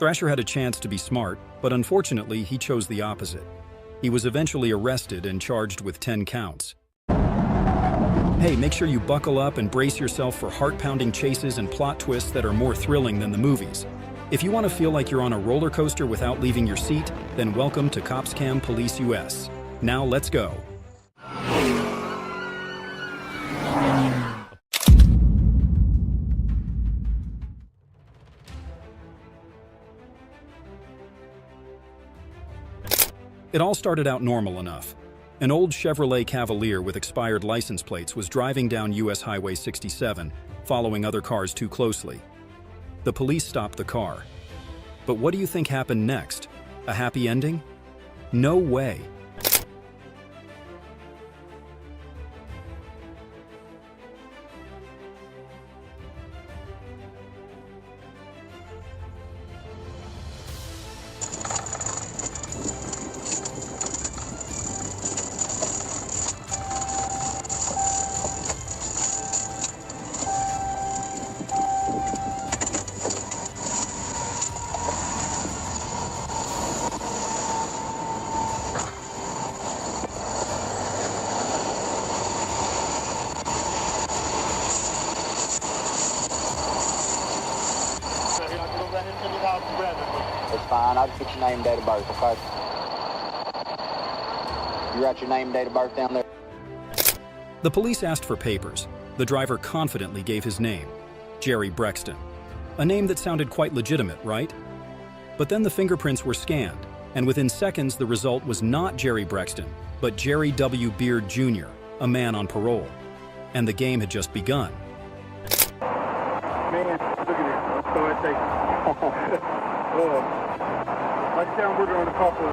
Thrasher had a chance to be smart, but unfortunately, he chose the opposite. He was eventually arrested and charged with 10 counts. Hey, make sure you buckle up and brace yourself for heart-pounding chases and plot twists that are more thrilling than the movies. If you want to feel like you're on a roller coaster without leaving your seat, then welcome to COPSCAM Police US. Now let's go. It all started out normal enough. An old Chevrolet Cavalier with expired license plates was driving down US Highway 67, following other cars too closely. The police stopped the car. But what do you think happened next? A happy ending? No way. It's fine. I'll just get your name and date of birth, okay? You write your name and date of birth down there? The police asked for papers. The driver confidently gave his name, Jerry Brexton. A name that sounded quite legitimate, right? But then the fingerprints were scanned, and within seconds the result was not Jerry Brexton, but Jerry W. Beard Jr., a man on parole. And the game had just begun. Man, look at this. So I take like a hamburger on the coffee.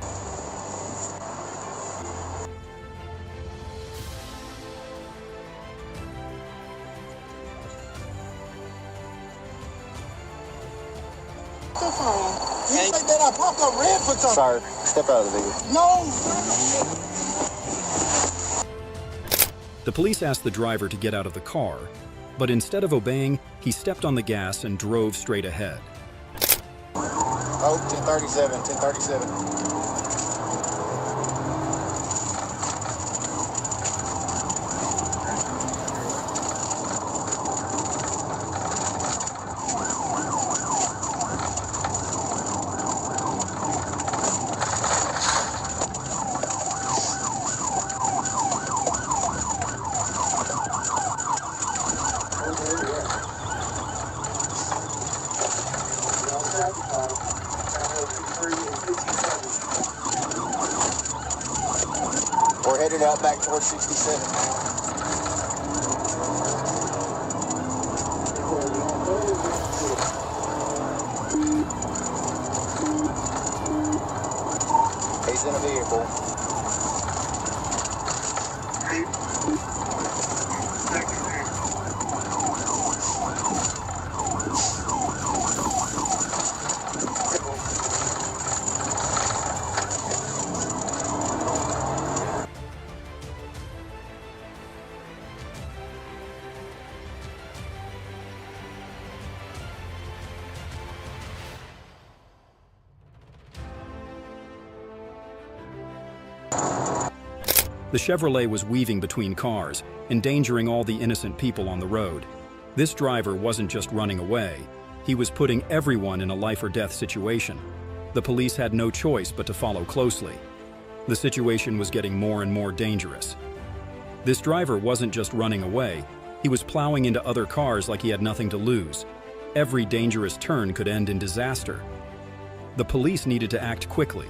You think that I popped up red for something? Sir, step out of the vehicle. No! The police asked the driver to get out of the car, but instead of obeying, he stepped on the gas and drove straight ahead. Oh, 1037, 1037. We're headed out back towards 67 now. He's in a vehicle. The Chevrolet was weaving between cars, endangering all the innocent people on the road. This driver wasn't just running away, he was putting everyone in a life-or-death situation. The police had no choice but to follow closely. The situation was getting more and more dangerous. This driver wasn't just running away, he was plowing into other cars like he had nothing to lose. Every dangerous turn could end in disaster. The police needed to act quickly.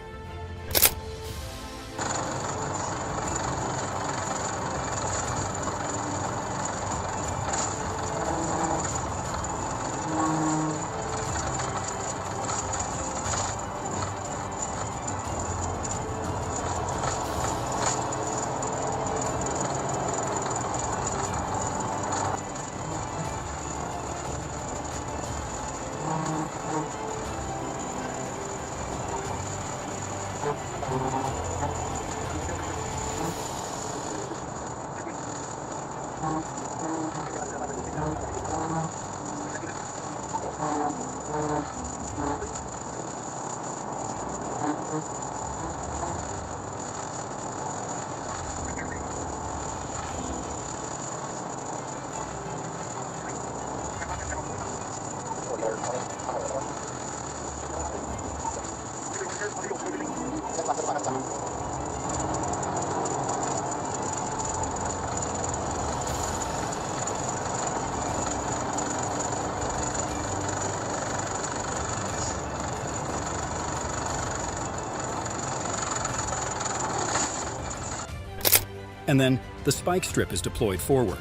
And then the spike strip is deployed forward.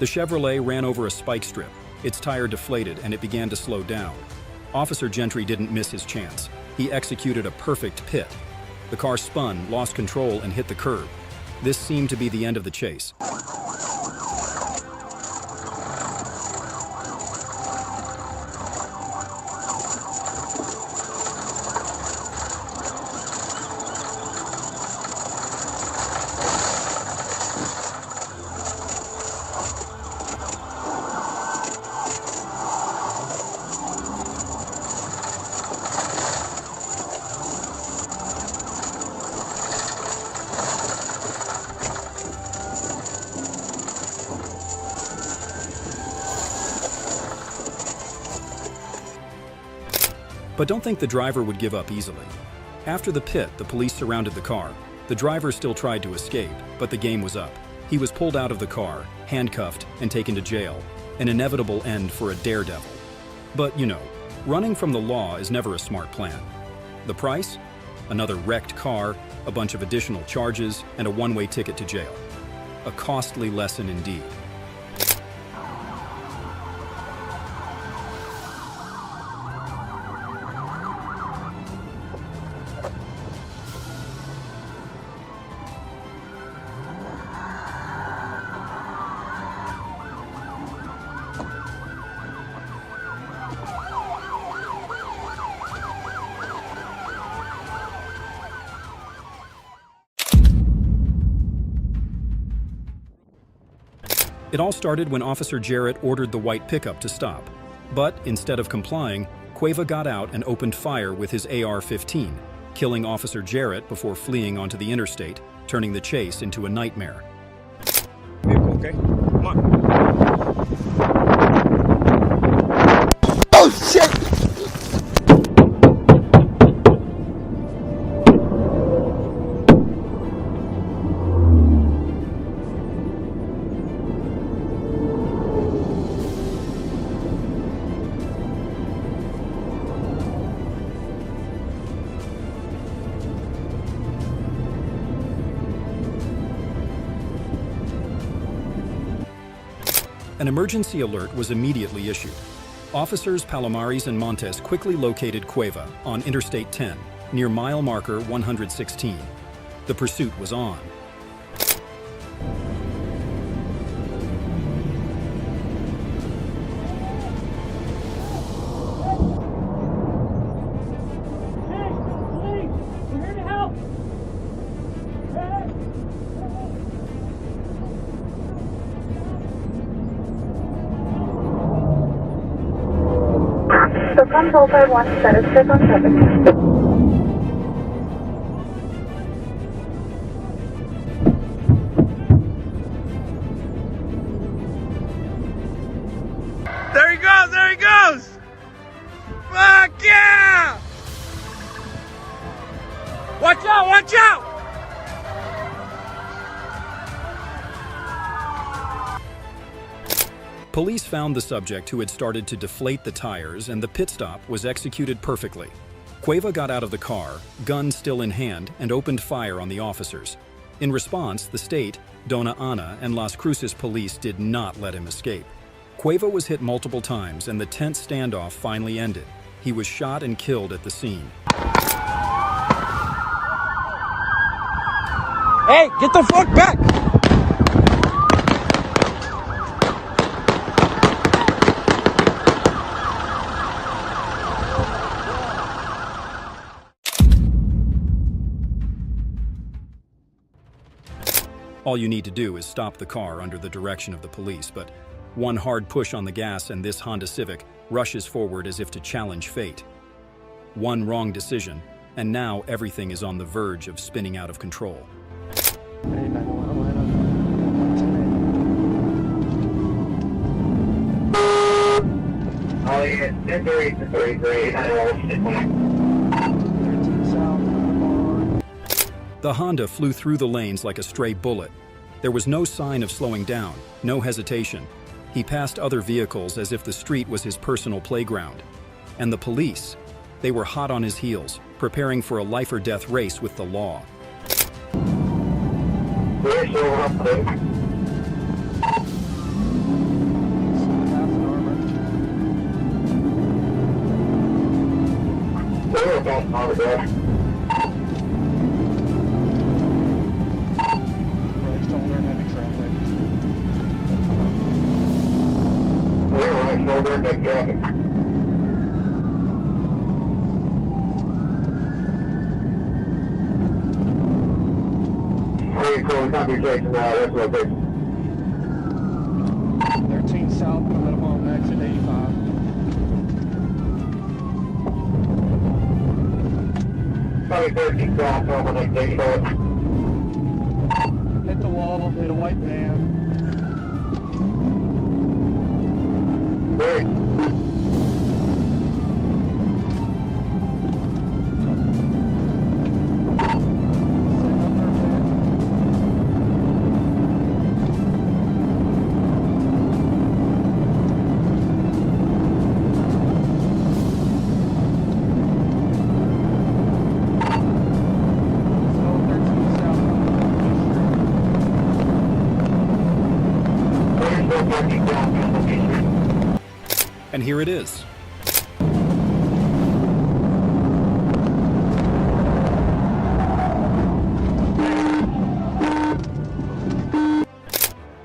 The Chevrolet ran over a spike strip. Its tire deflated and it began to slow down. Officer Gentry didn't miss his chance. He executed a perfect pit. The car spun, lost control, and hit the curb. This seemed to be the end of the chase. But don't think the driver would give up easily. After the pit, the police surrounded the car. The driver still tried to escape, but the game was up. He was pulled out of the car, handcuffed, and taken to jail. An inevitable end for a daredevil. But, you know, running from the law is never a smart plan. The price? Another wrecked car, a bunch of additional charges, and a one-way ticket to jail. A costly lesson indeed. It all started when Officer Jarrett ordered the white pickup to stop. But instead of complying, Cueva got out and opened fire with his AR-15, killing Officer Jarrett before fleeing onto the interstate, turning the chase into a nightmare. Okay, come on. Oh, shit! An emergency alert was immediately issued. Officers Palomares and Montes quickly located Cueva on Interstate 10, near mile marker 116. The pursuit was on. So Control 51, status check on traffic. There he goes, there he goes! Fuck yeah! Watch out, watch out! Police found the subject who had started to deflate the tires, and the pit stop was executed perfectly. Cueva got out of the car, gun still in hand, and opened fire on the officers. In response, the state, Dona Ana, and Las Cruces police did not let him escape. Cueva was hit multiple times, and the tense standoff finally ended. He was shot and killed at the scene. Hey, get the fuck back! All you need to do is stop the car under the direction of the police, but one hard push on the gas and this Honda Civic rushes forward as if to challenge fate. One wrong decision, and now everything is on the verge of spinning out of control. The Honda flew through the lanes like a stray bullet. There was no sign of slowing down, no hesitation. He passed other vehicles as if the street was his personal playground. And the police, they were hot on his heels, preparing for a life-or-death race with the law. Confrontation now, that's location. 13 south, put them on exit 85. Probably 13 south, on exit 85. Hit the wall, hit a white van. Great. And here it is.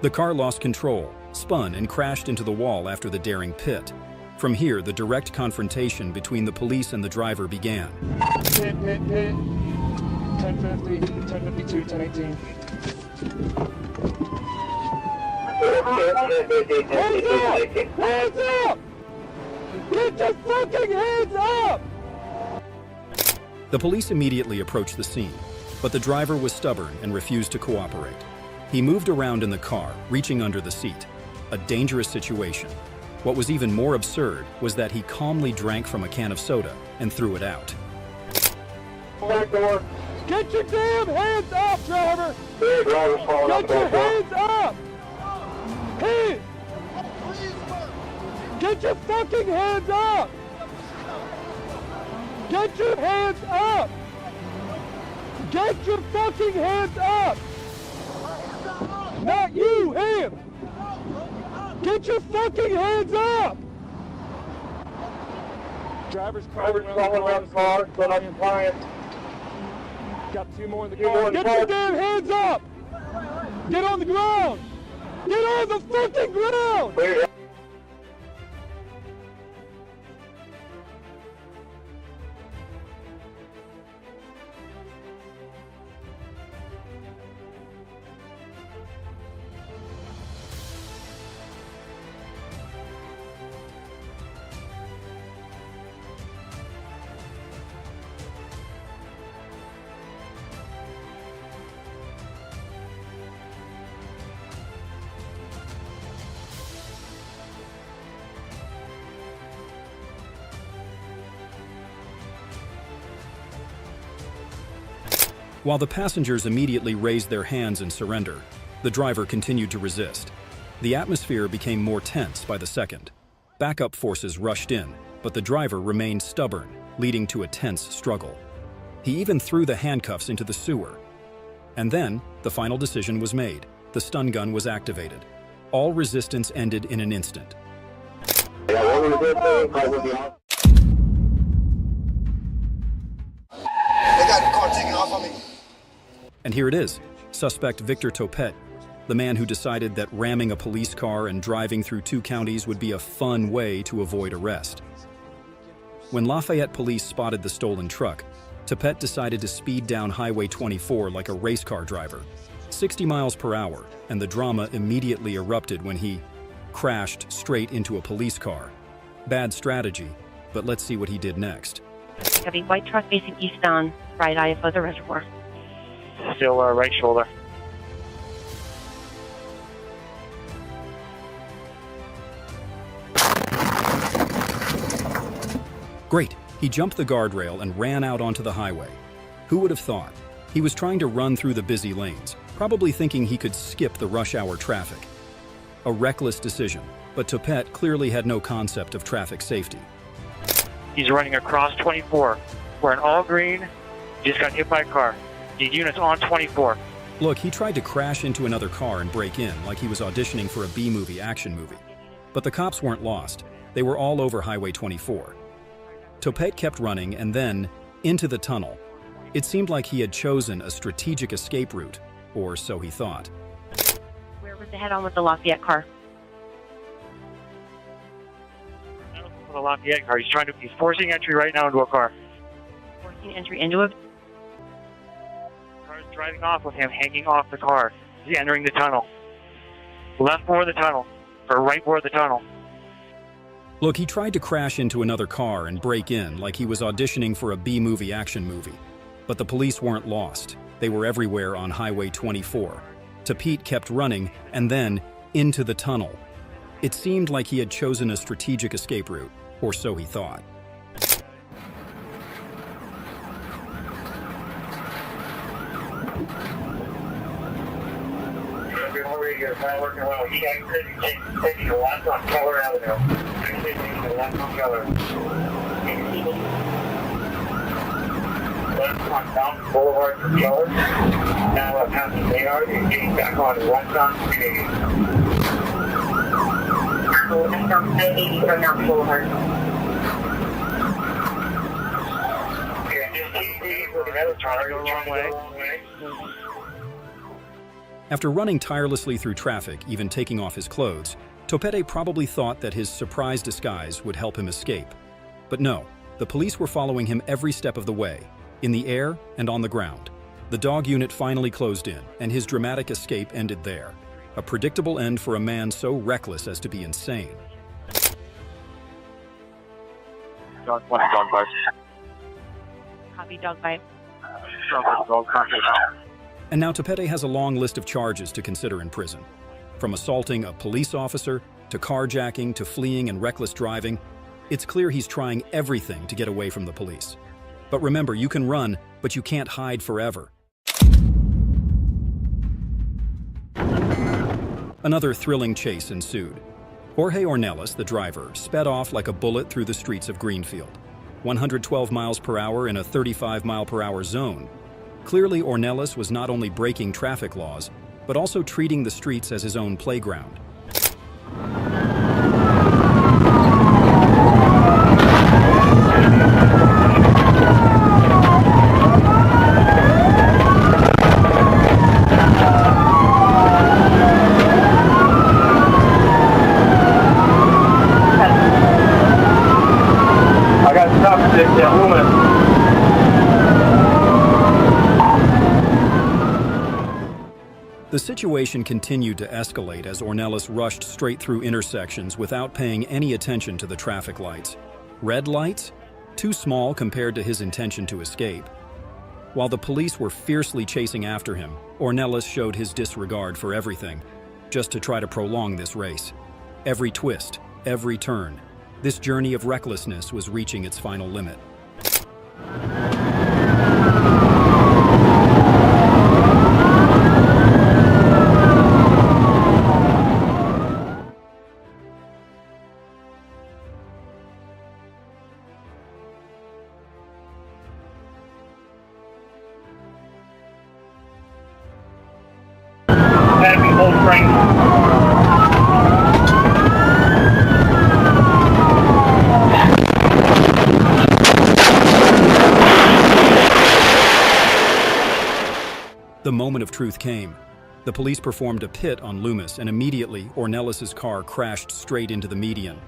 The car lost control, spun, and crashed into the wall after the daring pit. From here, the direct confrontation between the police and the driver began. Hit. 1050, 1052, 1018. Hands up! Get your fucking hands up! The police immediately approached the scene, but the driver was stubborn and refused to cooperate. He moved around in the car, reaching under the seat. A dangerous situation. What was even more absurd was that he calmly drank from a can of soda and threw it out. Back door. Get your damn hands up, driver! Get your hands up! Hey! Get your fucking hands up! Get your hands up! Get your fucking hands up! Not you, him! Get your fucking hands up! Driver's crawling around the car, but I'm compliant. Got two more in the car. Get your damn hands up! Get on the ground! Get on the fucking ground! While the passengers immediately raised their hands in surrender, the driver continued to resist. The atmosphere became more tense by the second. Backup forces rushed in, but the driver remained stubborn, leading to a tense struggle. He even threw the handcuffs into the sewer. And then, the final decision was made. The stun gun was activated. All resistance ended in an instant. They got the car taking off on me. And here it is, suspect Victor Topet, the man who decided that ramming a police car and driving through 2 counties would be a fun way to avoid arrest. When Lafayette police spotted the stolen truck, Topet decided to speed down Highway 24 like a race car driver, 60 miles per hour, and the drama immediately erupted when he crashed straight into a police car. Bad strategy, but let's see what he did next. Heavy white truck facing eastbound, right eye of the reservoir. Still right shoulder. He jumped the guardrail and ran out onto the highway. Who would have thought? He was trying to run through the busy lanes, probably thinking he could skip the rush hour traffic. A reckless decision, but Topet clearly had no concept of traffic safety. He's running across 24. We're in all green. Just got hit by a car. The unit's on 24. Look, he tried to crash into another car and break in like he was auditioning for a B-movie action movie. But the cops weren't lost. They were all over Highway 24. Topet kept running and then into the tunnel. It seemed like he had chosen a strategic escape route, or so he thought. Where was the head-on with the Lafayette car? The Lafayette car. He's forcing entry right now into a car. Forcing entry into a... Car's driving off with him hanging off the car. He's entering the tunnel. Left before the tunnel, or right before the tunnel. Look, he tried to crash into another car and break in like he was auditioning for a B-movie action movie. But the police weren't lost. They were everywhere on Highway 24. Topet kept running and then into the tunnel. It seemed like he had chosen a strategic escape route, or so he thought. Working well. He taking a left on Keller Avenue. Taking a left on Keller. Left on Down Boulevard for Keller. Now passing Maynard and getting back on west on 380. Left on 380 from Down Boulevard. Trying to go the wrong way. After running tirelessly through traffic, even taking off his clothes, Topet probably thought that his surprise disguise would help him escape. But no, the police were following him every step of the way, in the air and on the ground. The dog unit finally closed in, and his dramatic escape ended there. A predictable end for a man so reckless as to be insane. Dog bite. Copy, dog bite. Dog contact. And now Topet has a long list of charges to consider in prison. From assaulting a police officer, to carjacking, to fleeing and reckless driving, it's clear he's trying everything to get away from the police. But remember, you can run, but you can't hide forever. Another thrilling chase ensued. Jorge Ornelas, the driver, sped off like a bullet through the streets of Greenfield. 112 miles per hour in a 35 mile per hour zone. Clearly, Ornelas was not only breaking traffic laws, but also treating the streets as his own playground. I got stopped at Loomis. The situation continued to escalate as Ornelas rushed straight through intersections without paying any attention to the traffic lights. Red lights? Too small compared to his intention to escape. While the police were fiercely chasing after him, Ornelas showed his disregard for everything, just to try to prolong this race. Every twist, every turn, this journey of recklessness was reaching its final limit. The moment of truth came. The police performed a pit on Loomis, and immediately Ornelas' car crashed straight into the median.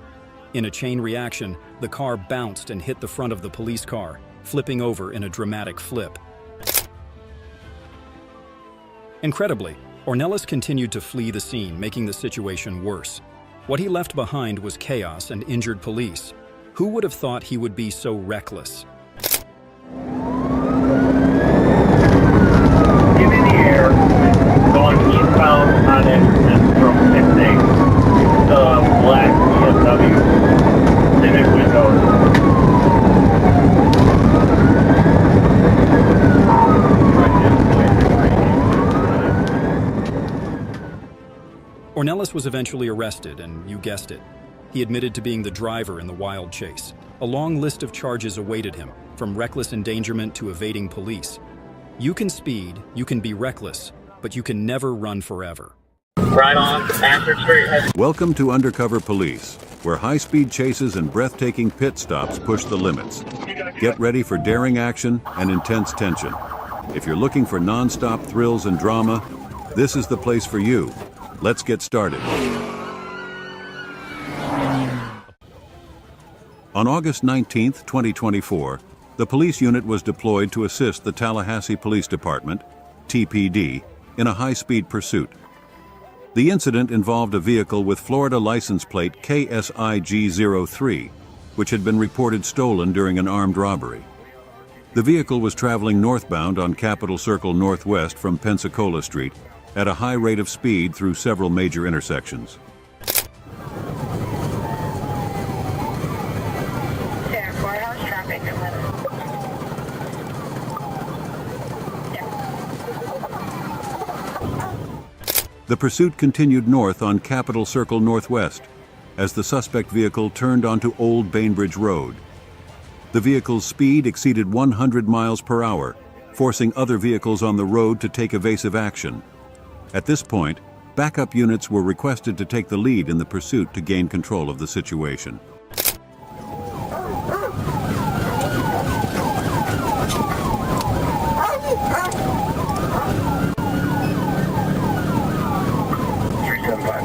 In a chain reaction, the car bounced and hit the front of the police car, flipping over in a dramatic flip. Incredibly, Ornelas continued to flee the scene, making the situation worse. What he left behind was chaos and injured police. Who would have thought he would be so reckless? Give me the air, going eastbound on Embankment from 6A. The black BMW, tinted windows. Ornelas was eventually arrested, and you guessed it. He admitted to being the driver in the wild chase. A long list of charges awaited him, from reckless endangerment to evading police. You can speed, you can be reckless, but you can never run forever. Right on, Ashford Street. Welcome to Undercover Police, where high-speed chases and breathtaking pit stops push the limits. Get ready for daring action and intense tension. If you're looking for non-stop thrills and drama, this is the place for you. Let's get started. On August 19, 2024, the police unit was deployed to assist the Tallahassee Police Department, TPD, in a high-speed pursuit. The incident involved a vehicle with Florida license plate KSIG03, which had been reported stolen during an armed robbery. The vehicle was traveling northbound on Capitol Circle Northwest from Pensacola Street at a high rate of speed through several major intersections. The pursuit continued north on Capitol Circle Northwest as the suspect vehicle turned onto Old Bainbridge Road. The vehicle's speed exceeded 100 miles per hour, forcing other vehicles on the road to take evasive action. At this point, backup units were requested to take the lead in the pursuit to gain control of the situation.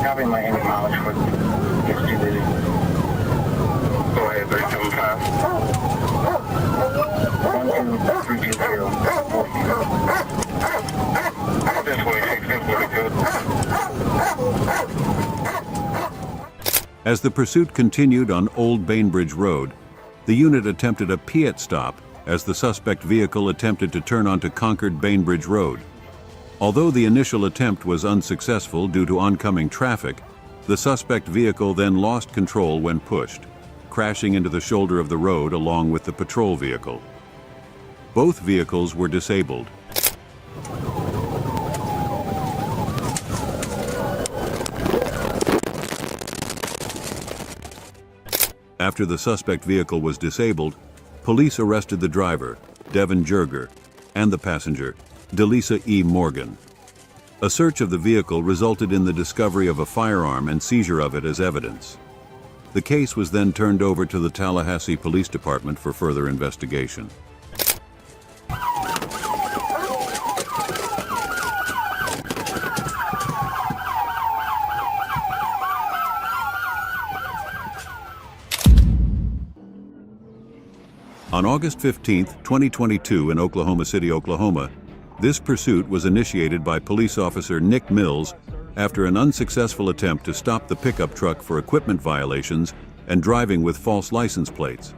Copy Miami mileage for gets too busy. Go ahead, 375. 12320. As the pursuit continued on Old Bainbridge Road, the unit attempted a Piet stop as the suspect vehicle attempted to turn onto Concord Bainbridge Road. Although the initial attempt was unsuccessful due to oncoming traffic, the suspect vehicle then lost control when pushed, crashing into the shoulder of the road along with the patrol vehicle. Both vehicles were disabled. After the suspect vehicle was disabled, police arrested the driver, Devin Jerger, and the passenger, Delisa E. Morgan. A search of the vehicle resulted in the discovery of a firearm and seizure of it as evidence. The case was then turned over to the Tallahassee Police Department for further investigation. On August 15, 2022 in Oklahoma City, Oklahoma, this pursuit was initiated by police officer Nick Mills after an unsuccessful attempt to stop the pickup truck for equipment violations and driving with false license plates.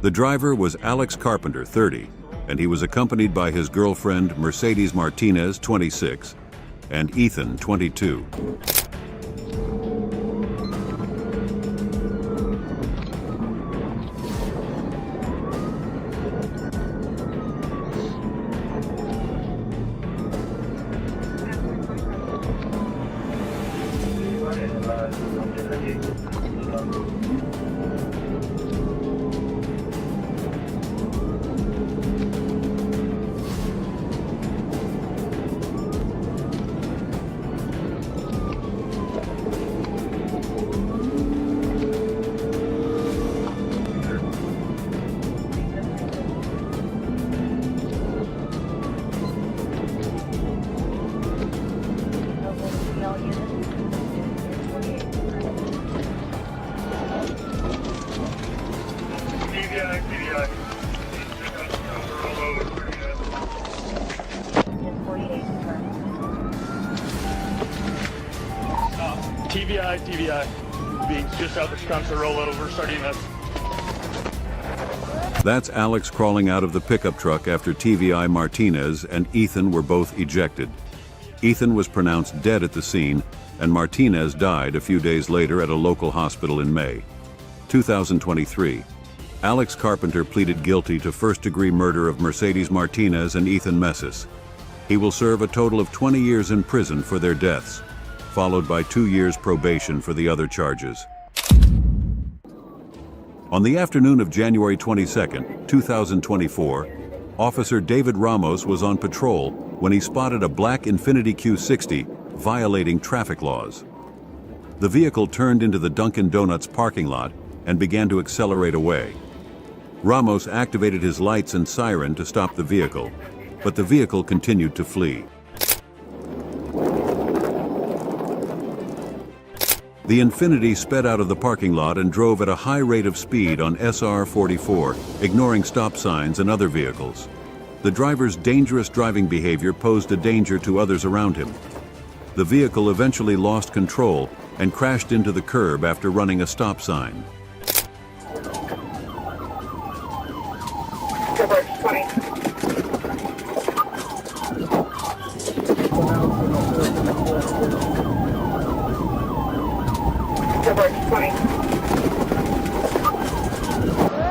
The driver was Alex Carpenter, 30, and he was accompanied by his girlfriend Mercedes Martinez, 26, and Ethan, 22. TVI. Being just out the stunts to roll over, starting us. That's Alex crawling out of the pickup truck after TVI Martinez and Ethan were both ejected. Ethan was pronounced dead at the scene, and Martinez died a few days later at a local hospital in May 2023. Alex Carpenter pleaded guilty to first-degree murder of Mercedes Martinez and Ethan Messis. He will serve a total of 20 years in prison for their deaths. followed by 2 years probation for the other charges. On the afternoon of January 22, 2024, Officer David Ramos was on patrol when he spotted a black Infiniti Q60 violating traffic laws. The vehicle turned into the Dunkin' Donuts parking lot and began to accelerate away. Ramos activated his lights and siren to stop the vehicle, but the vehicle continued to flee. The Infiniti sped out of the parking lot and drove at a high rate of speed on SR 44, ignoring stop signs and other vehicles. The driver's dangerous driving behavior posed a danger to others around him. The vehicle eventually lost control and crashed into the curb after running a stop sign.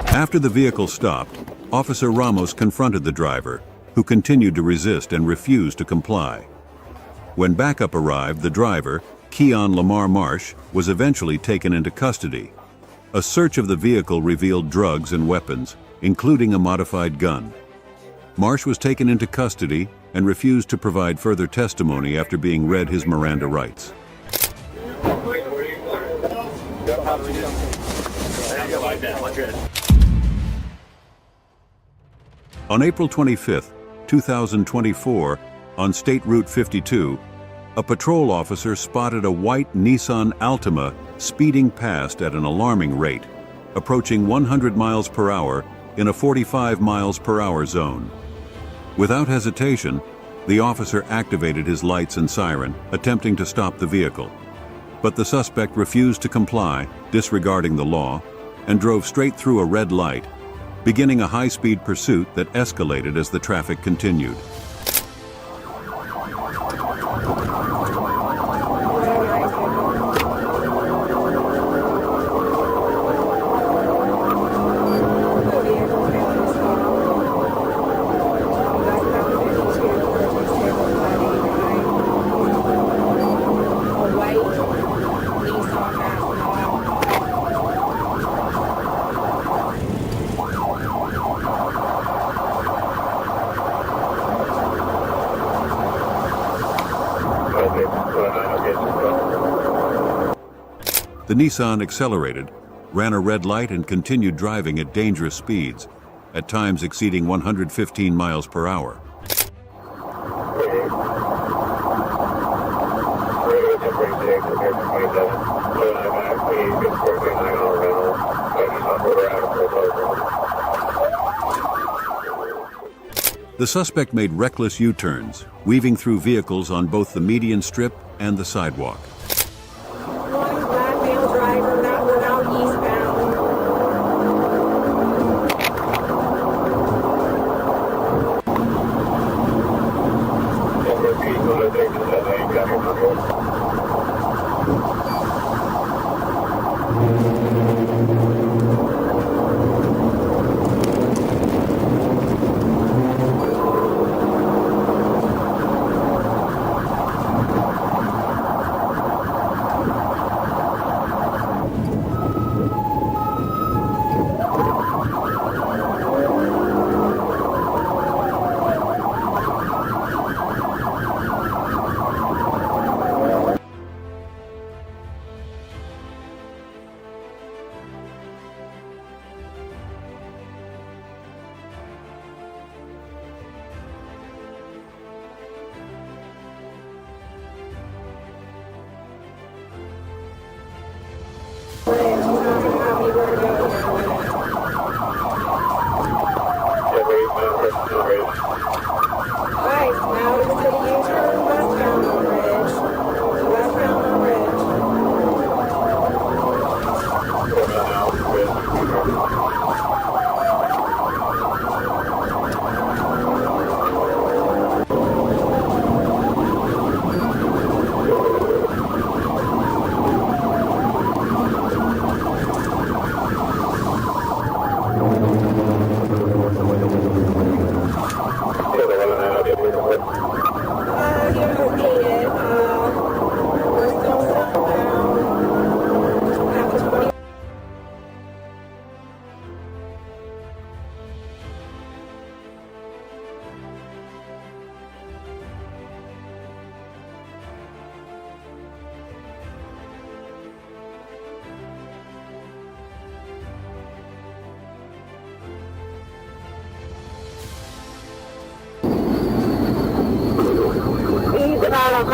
After the vehicle stopped, Officer Ramos confronted the driver, who continued to resist and refused to comply. When backup arrived, the driver, Keon Lamar Marsh, was eventually taken into custody. A search of the vehicle revealed drugs and weapons, including a modified gun. Marsh was taken into custody and refused to provide further testimony after being read his Miranda rights. On April 25, 2024, on State Route 52, a patrol officer spotted a white Nissan Altima speeding past at an alarming rate, approaching 100 miles per hour in a 45 miles per hour zone. Without hesitation, the officer activated his lights and siren, attempting to stop the vehicle. But the suspect refused to comply, disregarding the law, and drove straight through a red light, beginning a high-speed pursuit that escalated as the traffic continued. The Nissan accelerated, ran a red light, and continued driving at dangerous speeds, at times exceeding 115 miles per hour. The suspect made reckless U-turns, weaving through vehicles on both the median strip and the sidewalk.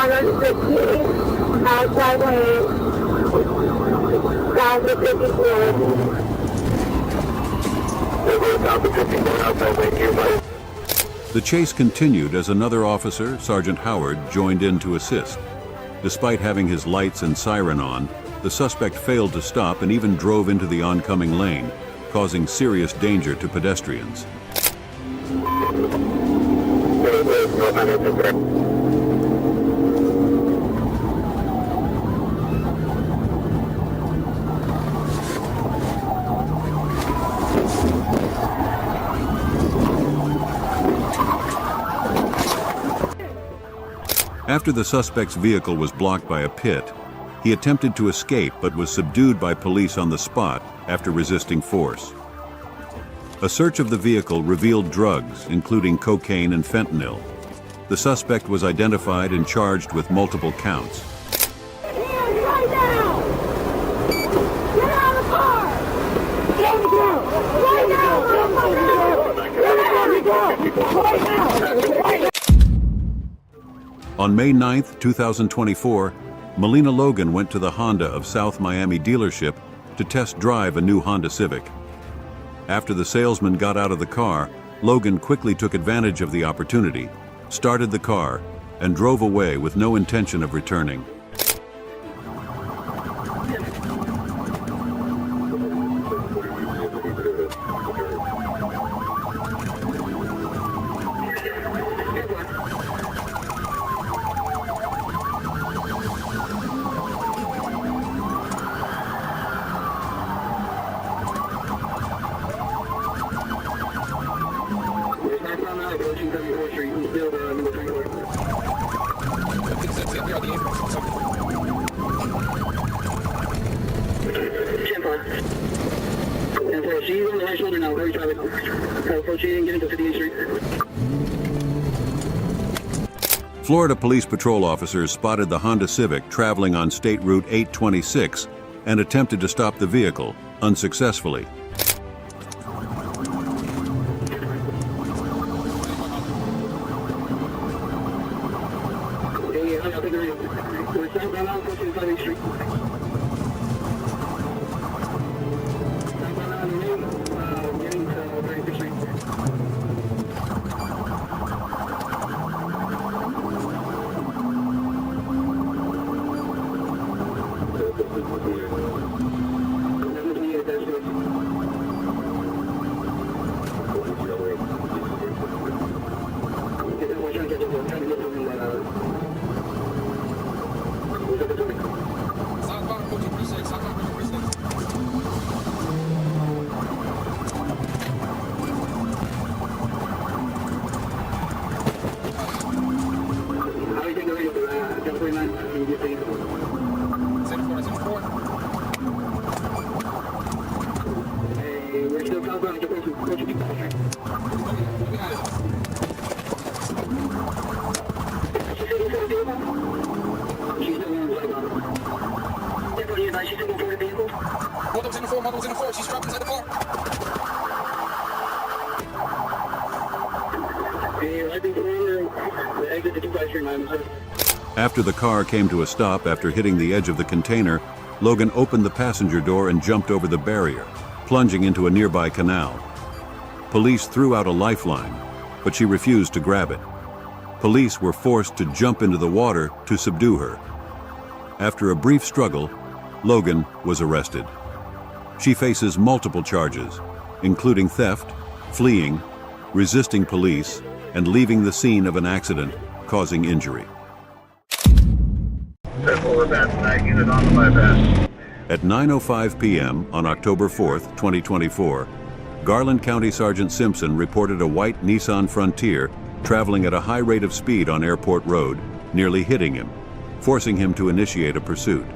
160, outside lane, down to 54. The chase continued as another officer, Sergeant Howard, joined in to assist. Despite having his lights and siren on, the suspect failed to stop and even drove into the oncoming lane, causing serious danger to pedestrians. After the suspect's vehicle was blocked by a pit, he attempted to escape but was subdued by police on the spot after resisting force. A search of the vehicle revealed drugs, including cocaine and fentanyl. The suspect was identified and charged with multiple counts. Right now! Get out of the car! Get on the ground! Right now! Get on the ground! Right now! Right now! On May 9, 2024, Melina Logan went to the Honda of South Miami dealership to test drive a new Honda Civic. After the salesman got out of the car, Logan quickly took advantage of the opportunity, started the car, and drove away with no intention of returning. She's on the right shoulder now, very traffic. Approaching, get into 58th Street. Florida Police Patrol officers spotted the Honda Civic traveling on State Route 826 and attempted to stop the vehicle, unsuccessfully. After the car came to a stop after hitting the edge of the container, Logan opened the passenger door and jumped over the barrier, plunging into a nearby canal. Police threw out a lifeline, but she refused to grab it. Police were forced to jump into the water to subdue her. After a brief struggle, Logan was arrested. She faces multiple charges, including theft, fleeing, resisting police, and leaving the scene of an accident causing injury. At 9:05 p.m. on October 4, 2024, Garland County Sergeant Simpson reported a white Nissan Frontier traveling at a high rate of speed on Airport Road, nearly hitting him, forcing him to initiate a pursuit.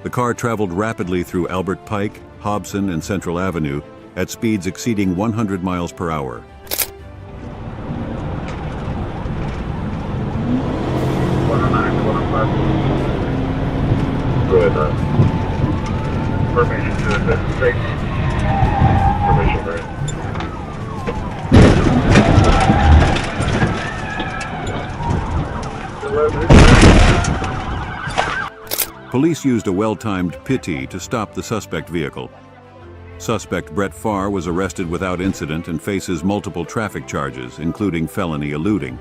The car traveled rapidly through Albert Pike, Hobson, and Central Avenue at speeds exceeding 100 miles per hour. Go ahead, permission to investigate. Permission, right? Police used a well-timed pity to stop the suspect vehicle. Suspect Brett Farr was arrested without incident and faces multiple traffic charges, including felony eluding.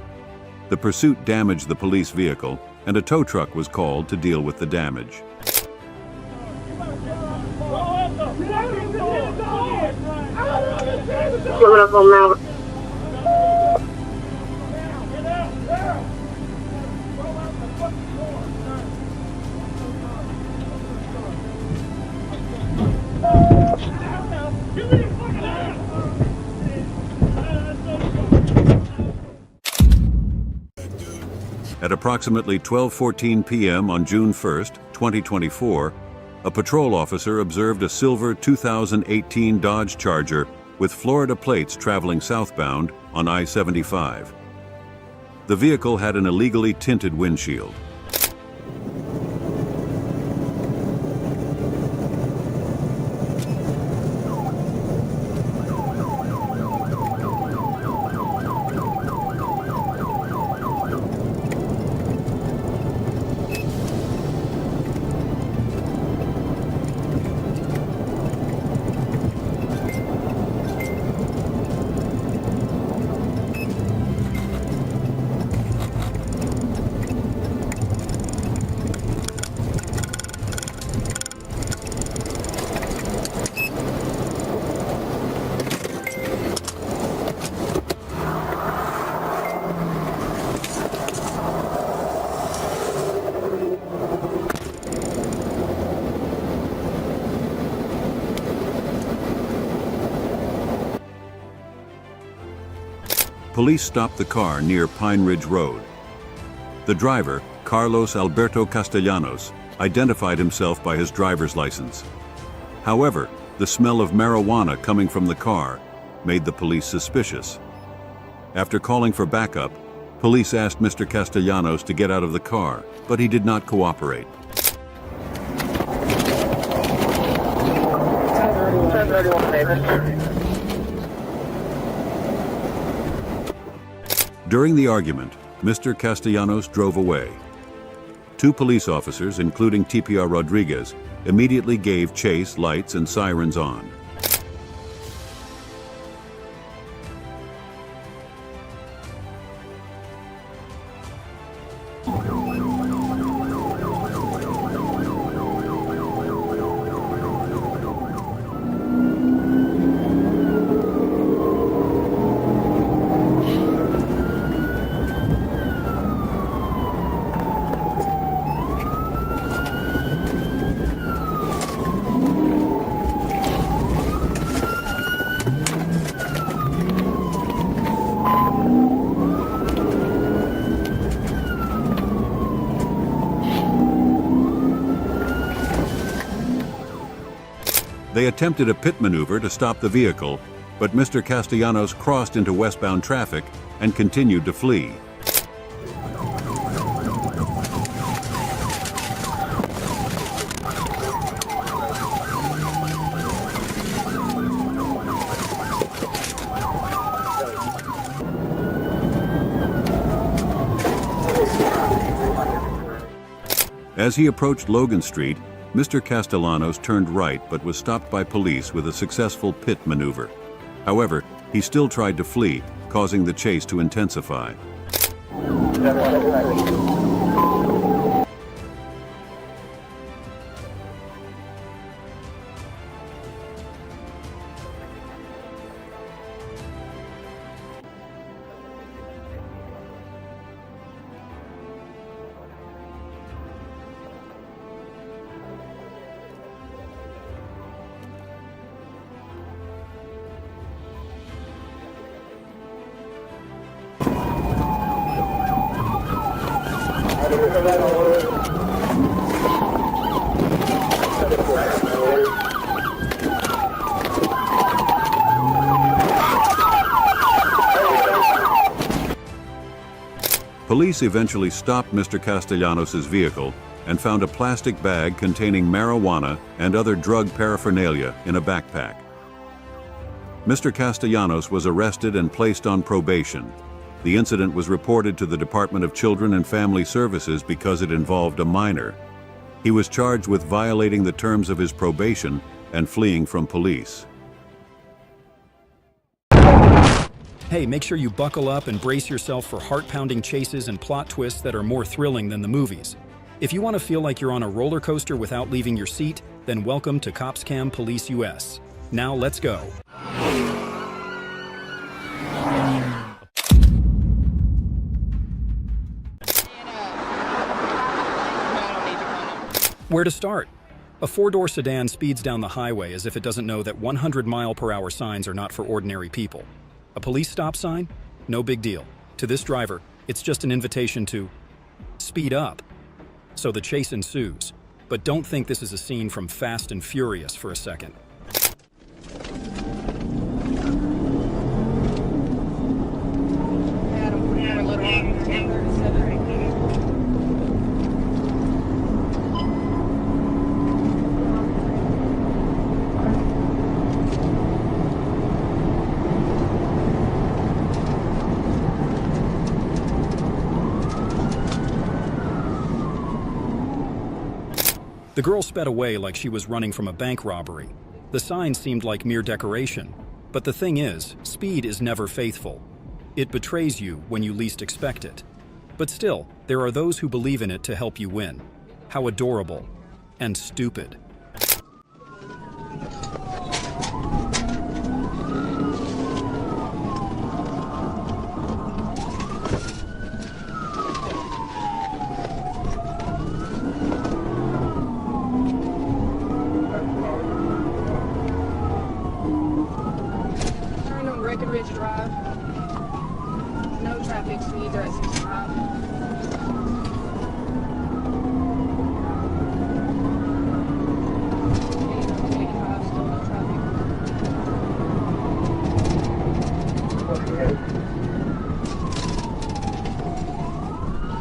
The pursuit damaged the police vehicle, and a tow truck was called to deal with the damage. At approximately 12:14 p.m. on June 1, 2024, a patrol officer observed a silver 2018 Dodge Charger with Florida plates traveling southbound on I-75. The vehicle had an illegally tinted windshield. Police stopped the car near Pine Ridge Road. The driver, Carlos Alberto Castellanos, identified himself by his driver's license. However, the smell of marijuana coming from the car made the police suspicious. After calling for backup, police asked Mr. Castellanos to get out of the car, but he did not cooperate. During the argument, Mr. Castellanos drove away. Two police officers, including TPR Rodriguez, immediately gave chase, lights, and sirens on. They attempted a pit maneuver to stop the vehicle, but Mr. Castellanos crossed into westbound traffic and continued to flee. As he approached Logan Street, Mr. Castellanos turned right but was stopped by police with a successful pit maneuver. However, he still tried to flee, causing the chase to intensify. Police eventually stopped Mr. Castellanos' vehicle and found a plastic bag containing marijuana and other drug paraphernalia in a backpack. Mr. Castellanos was arrested and placed on probation. The incident was reported to the Department of Children and Family Services because it involved a minor. He was charged with violating the terms of his probation and fleeing from police. Hey, make sure you buckle up and brace yourself for heart-pounding chases and plot twists that are more thrilling than the movies. If you want to feel like you're on a roller coaster without leaving your seat, then welcome to COPSCAM Police US. Now let's go. Where to start? A four-door sedan speeds down the highway as if it doesn't know that 100-mile-per-hour signs are not for ordinary people. A police stop sign? No big deal. To this driver, it's just an invitation to speed up. So the chase ensues. But don't think this is a scene from Fast and Furious for a second. The girl sped away like she was running from a bank robbery. The sign seemed like mere decoration. But the thing is, speed is never faithful. It betrays you when you least expect it. But still, there are those who believe in it to help you win. How adorable and stupid. Drive. No traffic, speeds are at 65. Still no traffic.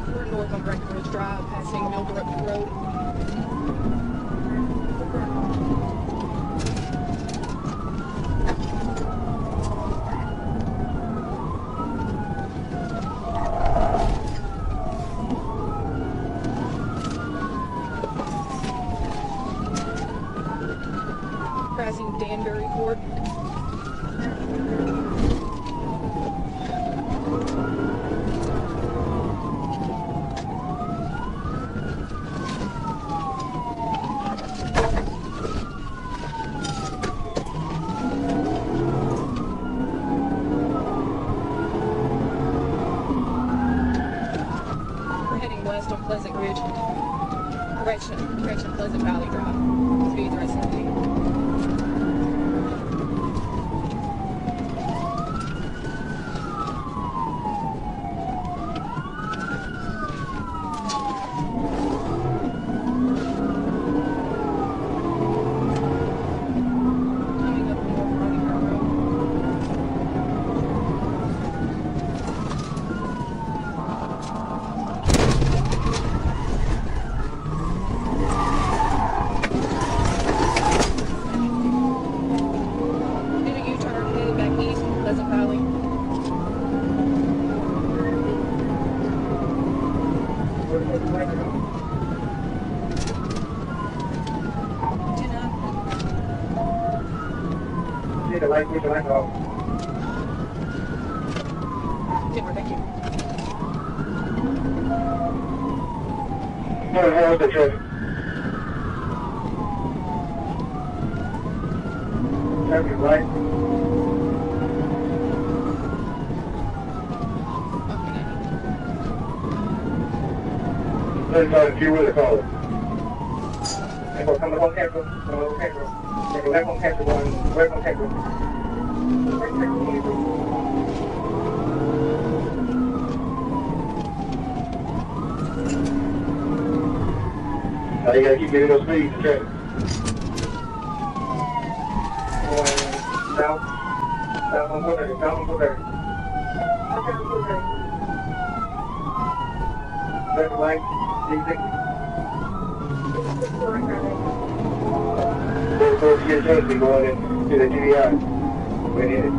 We're north on Breckenridge Drive, passing Millbrook Road. Passing Danbury Court. We're heading west on Pleasant Ridge. Direction Pleasant Valley Drive. Speeds are at 70. Take the light off. Thank you. How's the traffic? Traffic light. Let's if you really call it. And we'll come on camera. Take a left on camera, going right on camera. Now you gotta keep getting those speeds to traffic. Going south on 430, south on 430. Left light, D60. So you get a chance to go into the GDI. Wait in it.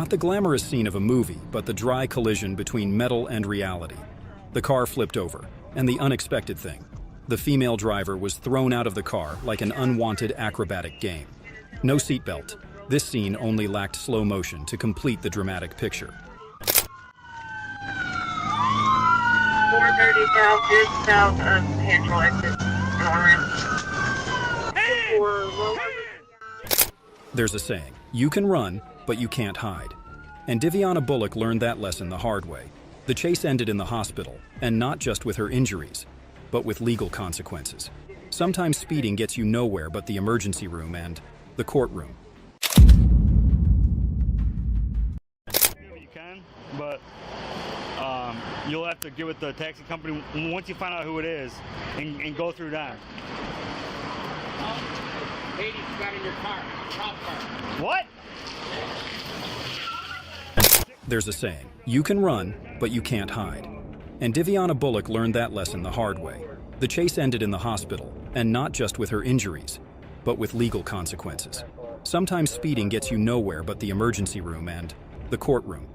Not the glamorous scene of a movie, but the dry collision between metal and reality. The car flipped over, and the unexpected thing. The female driver was thrown out of the car like an unwanted acrobatic game. No seatbelt. This scene only lacked slow motion to complete the dramatic picture. 430 south, just south of Central exit. There's a saying, you can run, but you can't hide. And Diviana Bullock learned that lesson the hard way. The chase ended in the hospital, and not just with her injuries, but with legal consequences. Sometimes speeding gets you nowhere but the emergency room and the courtroom. You can, but you'll have to get with the taxi company once you find out who it is and go through that. Ladies, you got in your car. Cop car. What? There's a saying, you can run, but you can't hide. And Diviana Bullock learned that lesson the hard way. The chase ended in the hospital, and not just with her injuries, but with legal consequences. Sometimes speeding gets you nowhere but the emergency room and the courtroom.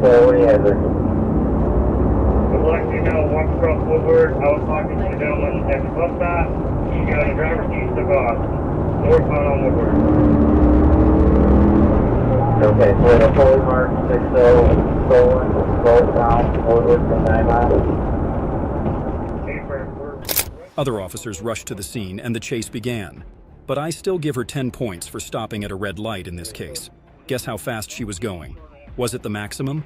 What do you have there? I'd like to know once across Woodward, I was talking to the gentleman at the bus stop. He got a driver's seat took off. Northbound on Woodward. Okay, so we have a fully marked 60 stolen, northbound, Woodward from 9 miles. Other officers rushed to the scene and the chase began. But I still give her 10 points for stopping at a red light in this case. Guess how fast she was going? Was it the maximum?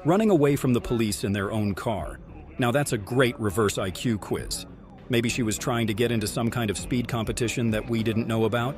Running away from the police in their own car. Now that's a great reverse IQ quiz. Maybe she was trying to get into some kind of speed competition that we didn't know about?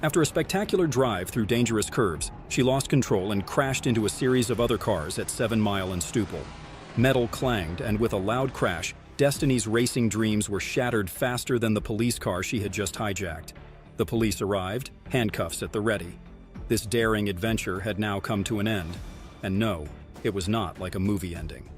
After a spectacular drive through dangerous curves, she lost control and crashed into a series of other cars at 7 Mile and Stupel. Metal clanged, and with a loud crash, Destiny's racing dreams were shattered faster than the police car she had just hijacked. The police arrived, handcuffs at the ready. This daring adventure had now come to an end. And no, it was not like a movie ending.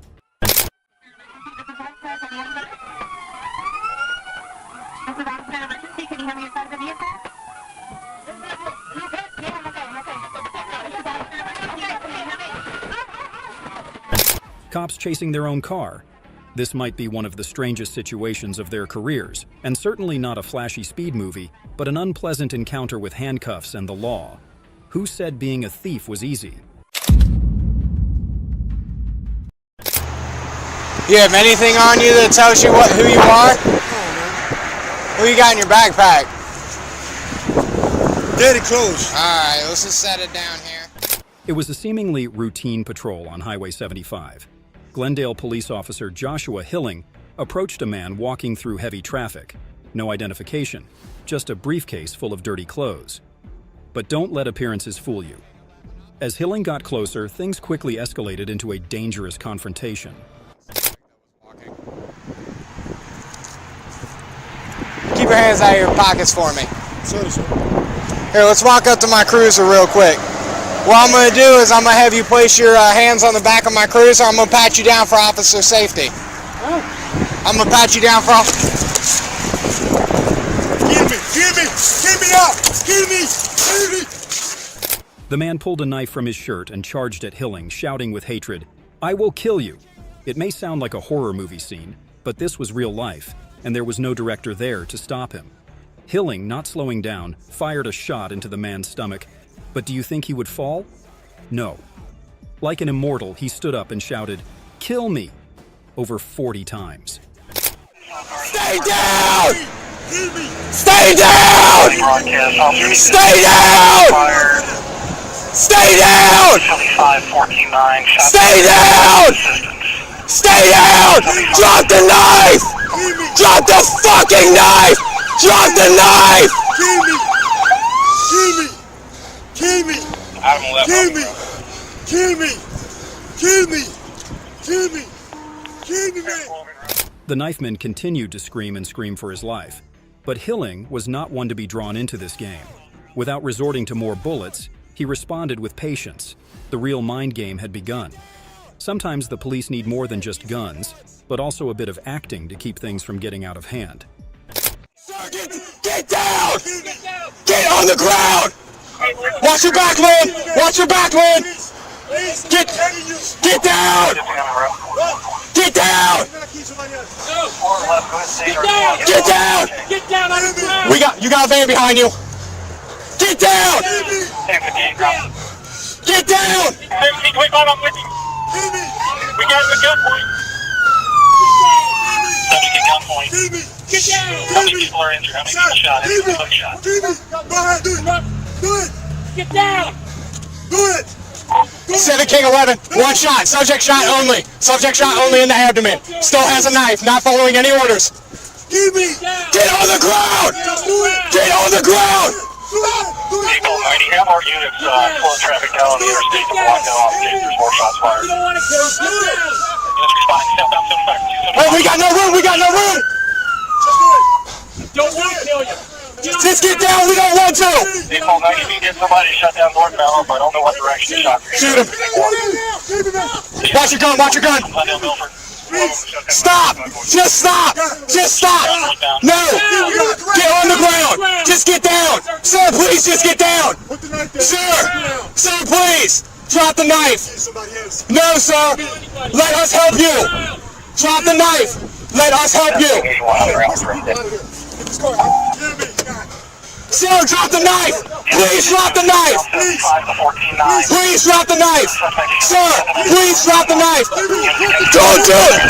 Cops chasing their own car. This might be one of the strangest situations of their careers, and certainly not a flashy speed movie, but an unpleasant encounter with handcuffs and the law. Who said being a thief was easy? You have anything on you that tells you who you are? What you got in your backpack? Dirty clothes. Alright, let's just set it down here. It was a seemingly routine patrol on Highway 75. Glendale police officer Joshua Hilling approached a man walking through heavy traffic. No identification, just a briefcase full of dirty clothes. But don't let appearances fool you. As Hilling got closer, things quickly escalated into a dangerous confrontation. Keep your hands out of your pockets for me. Sorry, sir. Here, let's walk up to my cruiser real quick. What I'm going to do is I'm going to have you place your hands on the back of my cruiser. I'm going to pat you down for officer safety. I'm going to pat you down for... Get me up! Get me! The man pulled a knife from his shirt and charged at Hilling, shouting with hatred, "I will kill you!" It may sound like a horror movie scene, but this was real life, and there was no director there to stop him. Hilling, not slowing down, fired a shot into the man's stomach. But do you think he would fall? No. Like an immortal, he stood up and shouted, "Kill me!" over 40 times. Stay down! Stay down! Stay down! Stay down! Stay down! Stay down! Drop the knife! Drop the fucking knife! Drop the knife! Kill me! Kill me! Kill me! Kill me! Kill me! Kill me, man! The knifeman continued to scream and scream for his life, but Hilling was not one to be drawn into this game. Without resorting to more bullets, he responded with patience. The real mind game had begun. Sometimes the police need more than just guns, but also a bit of acting to keep things from getting out of hand. Get down! Get on the ground! Watch your back, Lynn! Watch your back, Lynn! Get down! Get down! Get down! Get down on the ground! You got a van behind you! Get down! Get down! We got the gunpoint. Subject at gunpoint. Get down! How many people are injured? How many people shot? Go ahead, do it! Do it! Get down! Do it! 7 King 11, one shot, subject shot only. Subject shot only in the abdomen. Still has a knife, not following any orders. Give me! Get on the ground! Get on the ground! People, I mean, you have our units slow traffic down on the interstate to block that off. There's more shots fired. You don't want to go. Units responding, step down, step back. Hey, we got no room, we got no room! Don't want to kill you. Just get down, we don't want to! People, now you can get somebody to shut down northbound, but I don't know what direction to shot. Shoot him! Watch your gun, watch your gun! Stop! Just stop! Just stop! No! Get on the ground! Just get down! Sir, please just get down! Sir! Sir, please! Drop the knife! No, sir! Let us help you! Drop the knife! Let us help you! Sir, drop the knife! Please drop the knife! Please drop the knife! Sir, please drop the knife! Don't do it!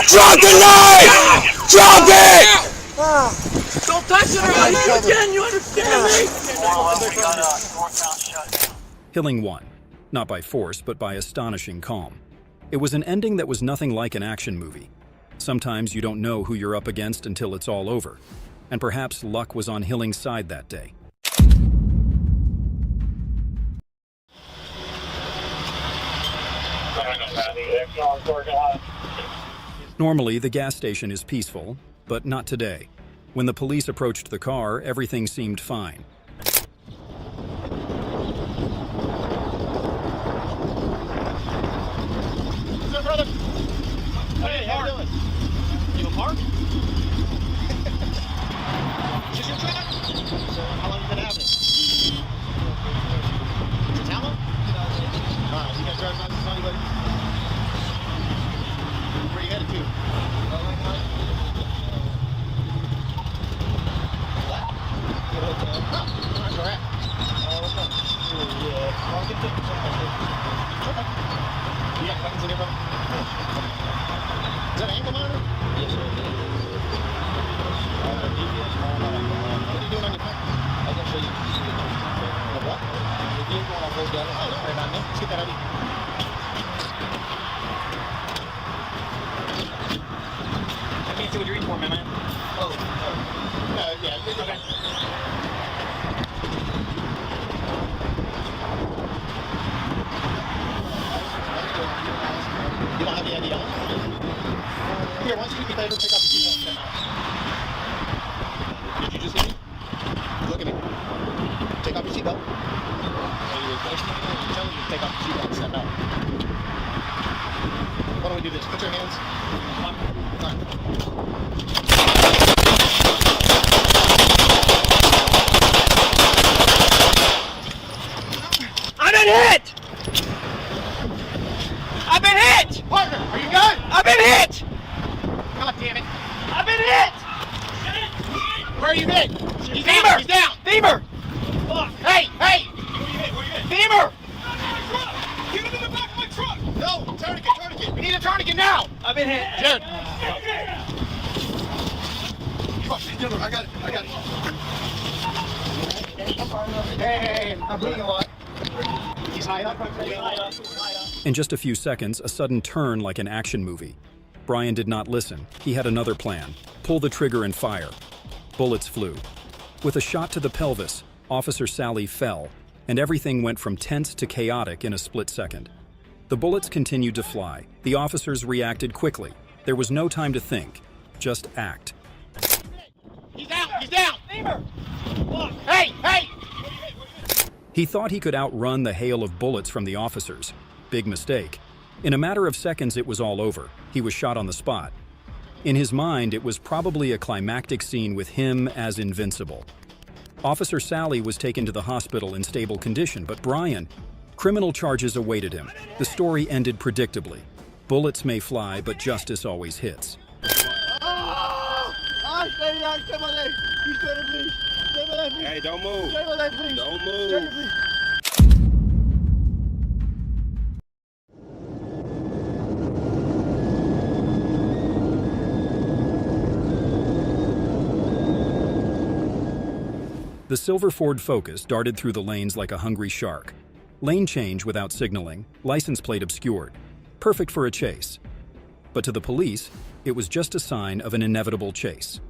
Drop the knife! Drop it! Don't touch it or I'll use it again, you understand me? Hilling won, not by force, but by astonishing calm. It was an ending that was nothing like an action movie. Sometimes you don't know who you're up against until it's all over. And perhaps luck was on Hilling's side that day. Normally, the gas station is peaceful, but not today. When the police approached the car, everything seemed fine. What's up, brother? Hey, how you doing? You a park? Is this your truck? How long have you been having it? Is it Tampa? Alright, you got driver's license on you, buddy? Where you headed to? Good hotel. seatbelt step out. Why don't we do this? Put your hands. I've been hit! I've been hit! Partner, are you good? I've been hit! God damn it. I've been hit! Where are you hit? He's Femur! down. He's down. Femur! Hey, hey! Femur! Get him in the back of my truck! No, tourniquet, tourniquet. We need a tourniquet now! I've been hit. Jared. I got it, I got it. Hey, I'm bleeding a lot. He's high up. In just a few seconds, a sudden turn like an action movie. Brian did not listen. He had another plan. Pull the trigger and fire. Bullets flew. With a shot to the pelvis, Officer Sally fell, and everything went from tense to chaotic in a split second. The bullets continued to fly. The officers reacted quickly. There was no time to think. Just act. He's down, he's down! Hey, hey! He thought he could outrun the hail of bullets from the officers. Big mistake. In a matter of seconds, it was all over. He was shot on the spot. In his mind, it was probably a climactic scene with him as invincible. Officer Sally was taken to the hospital in stable condition, but Brian, criminal charges awaited him. The story ended predictably. Bullets may fly, but justice always hits. Hey, don't move. Don't move. The silver Ford Focus darted through the lanes like a hungry shark. Lane change without signaling, license plate obscured. Perfect for a chase. But to the police, it was just a sign of an inevitable chase.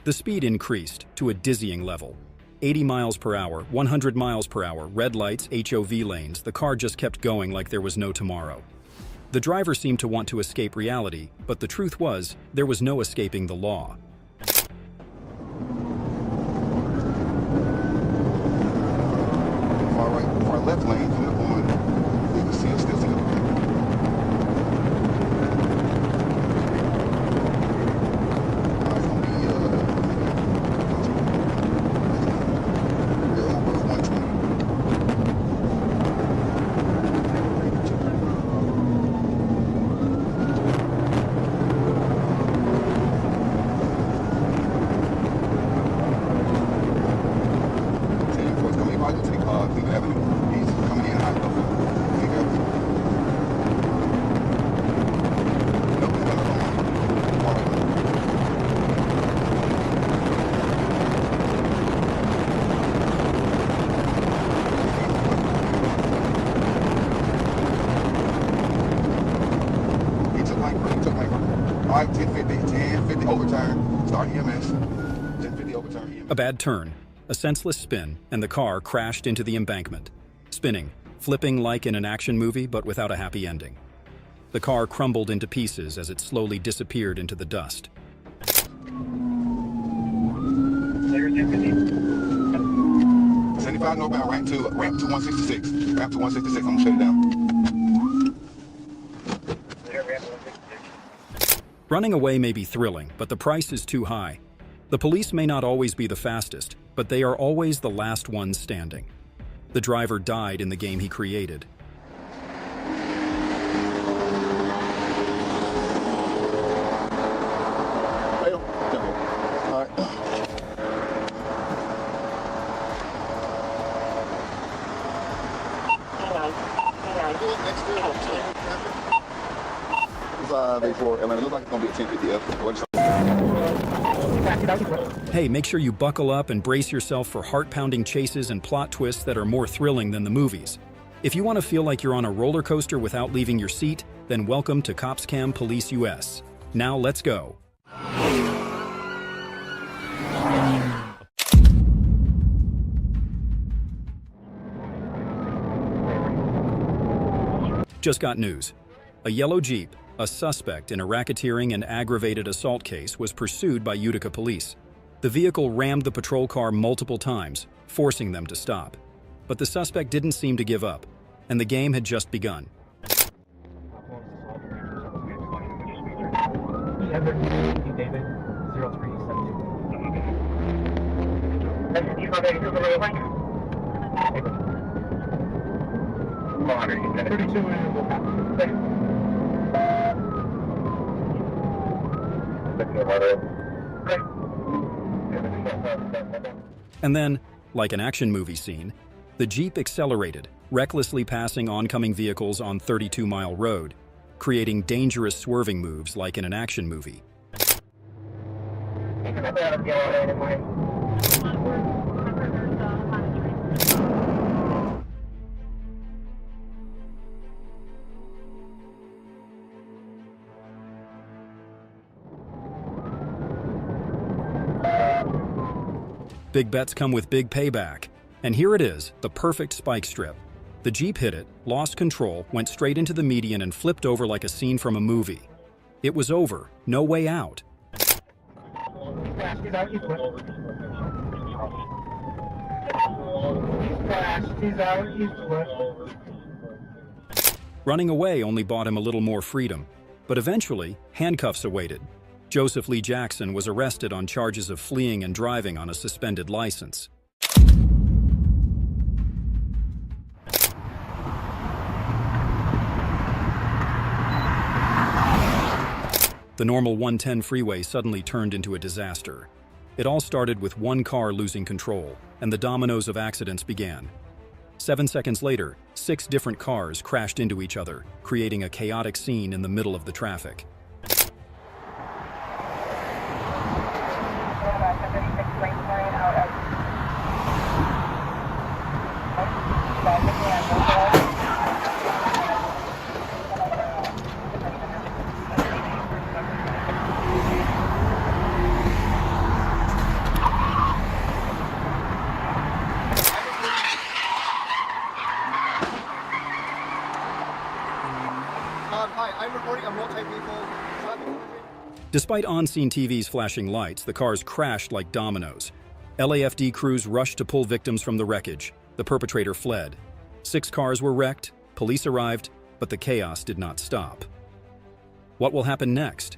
The speed increased to a dizzying level. 80 miles per hour, 100 miles per hour, red lights, HOV lanes, the car just kept going like there was no tomorrow. The driver seemed to want to escape reality, but the truth was, there was no escaping the law. Far left lane, coming up on, you can see it still single. A bad turn, a senseless spin, and the car crashed into the embankment, spinning, flipping like in an action movie but without a happy ending. The car crumbled into pieces as it slowly disappeared into the dust. 75 northbound, ramp to 166. Ramp to 166, I'm gonna shut it down. Running away may be thrilling, but the price is too high. The police may not always be the fastest, but they are always the last ones standing. The driver died in the game he created. Hey, make sure you buckle up and brace yourself for heart-pounding chases and plot twists that are more thrilling than the movies. If you want to feel like you're on a roller coaster without leaving your seat, then welcome to COPSCAM Police US. Now let's go. Just got news. A yellow Jeep, a suspect in a racketeering and aggravated assault case, was pursued by Utica police. The vehicle rammed the patrol car multiple times, forcing them to stop. But the suspect didn't seem to give up, and the game had just begun. And then, like an action movie scene, the Jeep accelerated, recklessly passing oncoming vehicles on 32-mile road, creating dangerous swerving moves like in an action movie. Big bets come with big payback. And here it is, the perfect spike strip. The Jeep hit it, lost control, went straight into the median and flipped over like a scene from a movie. It was over. No way out. Running away only bought him a little more freedom, but eventually, handcuffs awaited. Joseph Lee Jackson was arrested on charges of fleeing and driving on a suspended license. The normal 110 freeway suddenly turned into a disaster. It all started with one car losing control, and the dominoes of accidents began. 7 seconds later, 6 different cars crashed into each other, creating a chaotic scene in the middle of the traffic. Despite on-scene TVs flashing lights, the cars crashed like dominoes. LAFD crews rushed to pull victims from the wreckage. The perpetrator fled. 6 cars were wrecked, police arrived, but the chaos did not stop. What will happen next?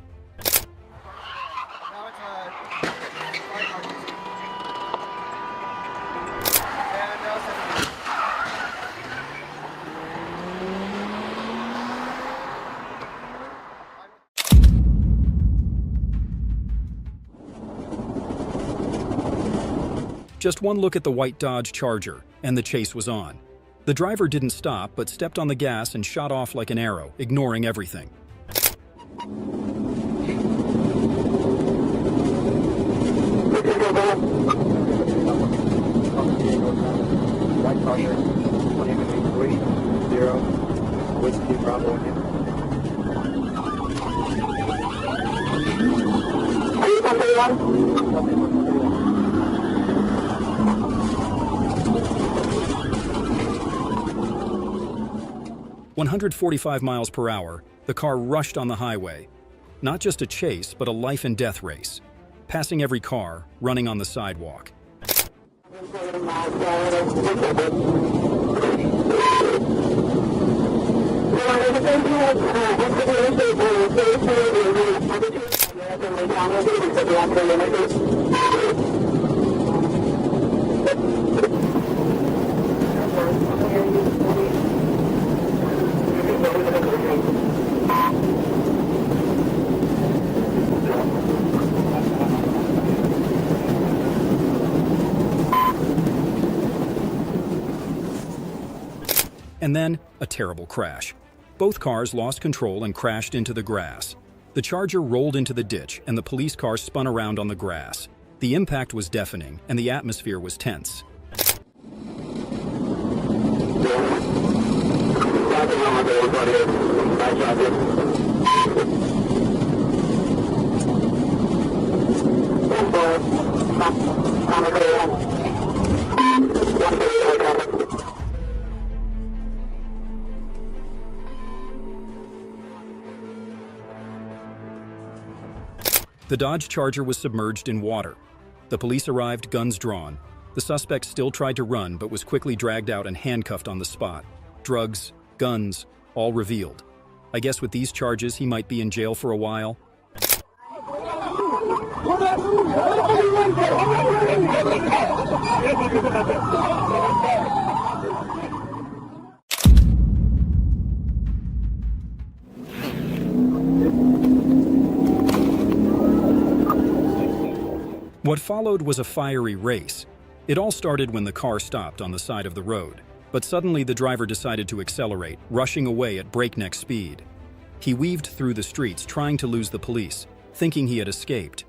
'Just one look at the white Dodge Charger, and the chase was on. The driver didn't stop, but stepped on the gas and shot off like an arrow, ignoring everything. White Charger, Miami-Dade 3-0, Whiskey Bravo again. 145 miles per hour, the car rushed on the highway. Not just a chase, but a life and death race. Passing every car, running on the sidewalk. And then, a terrible crash. Both cars lost control and crashed into the grass. The Charger rolled into the ditch, and the police car spun around on the grass. The impact was deafening, and the atmosphere was tense. The Dodge Charger was submerged in water. The police arrived, guns drawn. The suspect still tried to run, but was quickly dragged out and handcuffed on the spot. Drugs, guns, all revealed. I guess with these charges, he might be in jail for a while. What followed was a fiery race. It all started when the car stopped on the side of the road, but suddenly the driver decided to accelerate, rushing away at breakneck speed. He weaved through the streets, trying to lose the police, thinking he had escaped.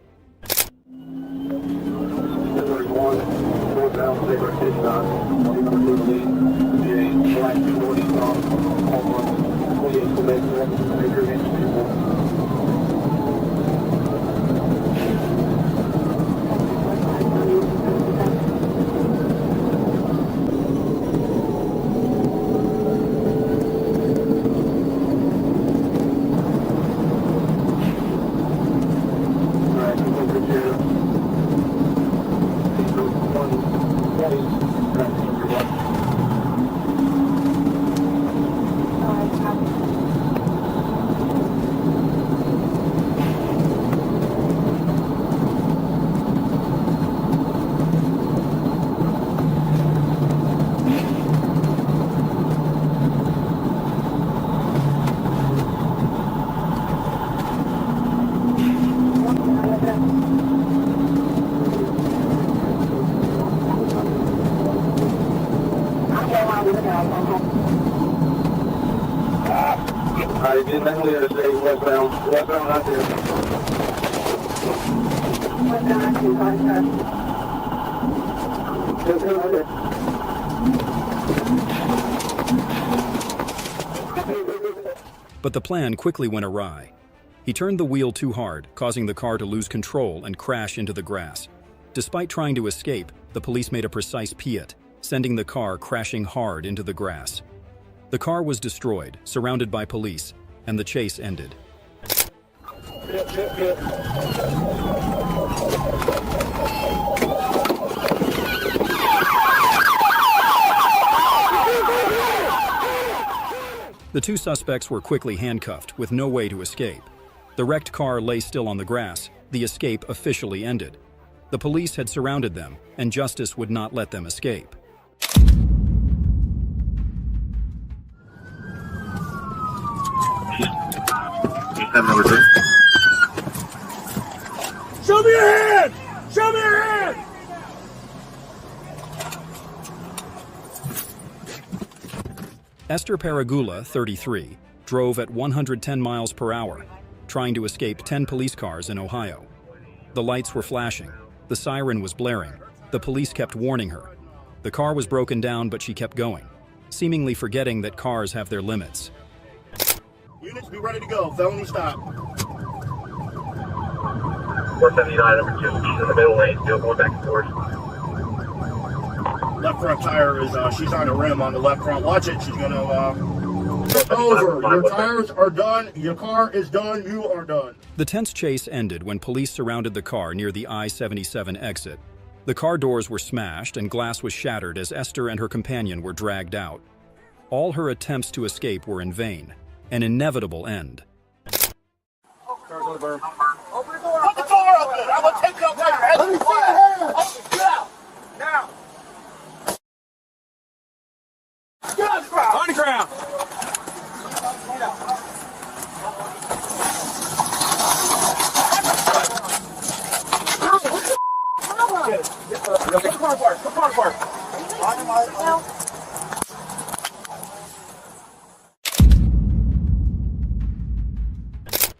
But the plan quickly went awry. He turned the wheel too hard, causing the car to lose control and crash into the grass. Despite trying to escape, the police made a precise pirouette, sending the car crashing hard into the grass. The car was destroyed, surrounded by police, and the chase ended. The two suspects were quickly handcuffed, with no way to escape. The wrecked car lay still on the grass. The escape officially ended. The police had surrounded them, and justice would not let them escape. Number 3. Show me your hand! Show me your hand! Esther Paragula, 33, drove at 110 miles per hour, trying to escape 10 police cars in Ohio. The lights were flashing. The siren was blaring. The police kept warning her. The car was broken down, but she kept going, seemingly forgetting that cars have their limits. Units, be ready to go. Felony stop. 479, number 2, she's in the middle lane, still going back and forth. Left front tire is, she's on the rim on the left front. Watch it, she's gonna, over. Your tires are done, your car is done, you are done. The tense chase ended when police surrounded the car near the I-77 exit. The car doors were smashed and glass was shattered as Esther and her companion were dragged out. All her attempts to escape were in vain. An inevitable end. Car's on the berm. Open the door. Put the door open. I'm gonna take you up there. Let me see your hand. Get out. Now. Get on the ground. On the ground. Get the car apart. The car apart.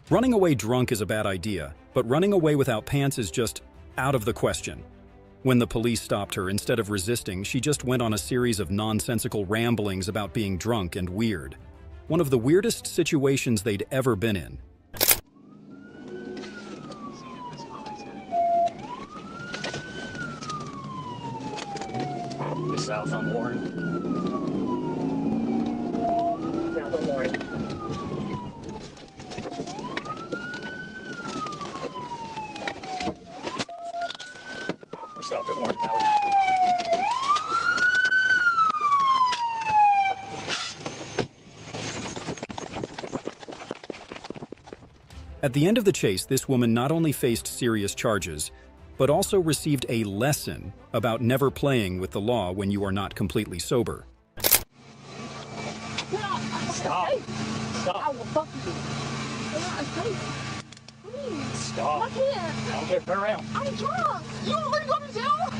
Running away drunk is a bad idea, but running away without pants is just out of the question. When the police stopped her, instead of resisting, she just went on a series of nonsensical ramblings about being drunk and weird. One of the weirdest situations they'd ever been in. South on Warren. South on Warren. Stop at Warren Valley. At the end of the chase, this woman not only faced serious charges, but also received a lesson about never playing with the law when you are not completely sober. Stop. Stop. I will fuck you. You're not safe. Please. Stop. I can't. I don't care. Turn around. I'm drunk. You want me to go to jail?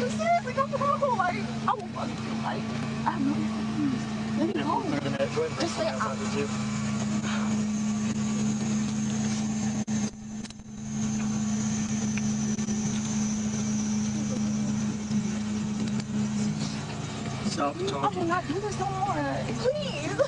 Seriously, go to jail. Like, I will fuck you. Like, I'm really confused. Let me go. Just say Stop I talking. will not do this no more. Please.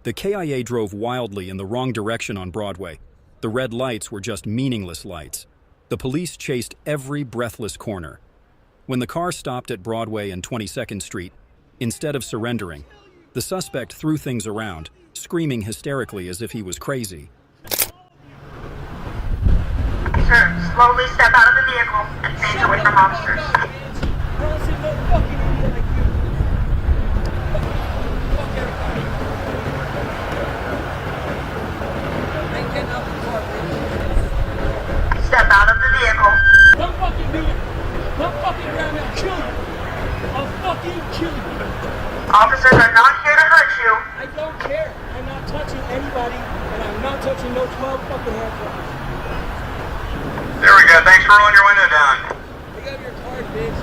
The KIA drove wildly in the wrong direction on Broadway. The red lights were just meaningless lights. The police chased every breathless corner. When the car stopped at Broadway and 22nd Street, instead of surrendering, the suspect threw things around, screaming hysterically as if he was crazy. Sir, slowly step out of the vehicle and face away from officers. Step out of the vehicle. Don't fucking do it. Don't fucking grab me. I'll kill you. I'll fucking kill you. Officers are not here to hurt you. I don't care. I'm not touching anybody, and I'm not touching no 12 fucking handcuffs. There we go. Thanks for rolling your window down. Pick up your card, bitch.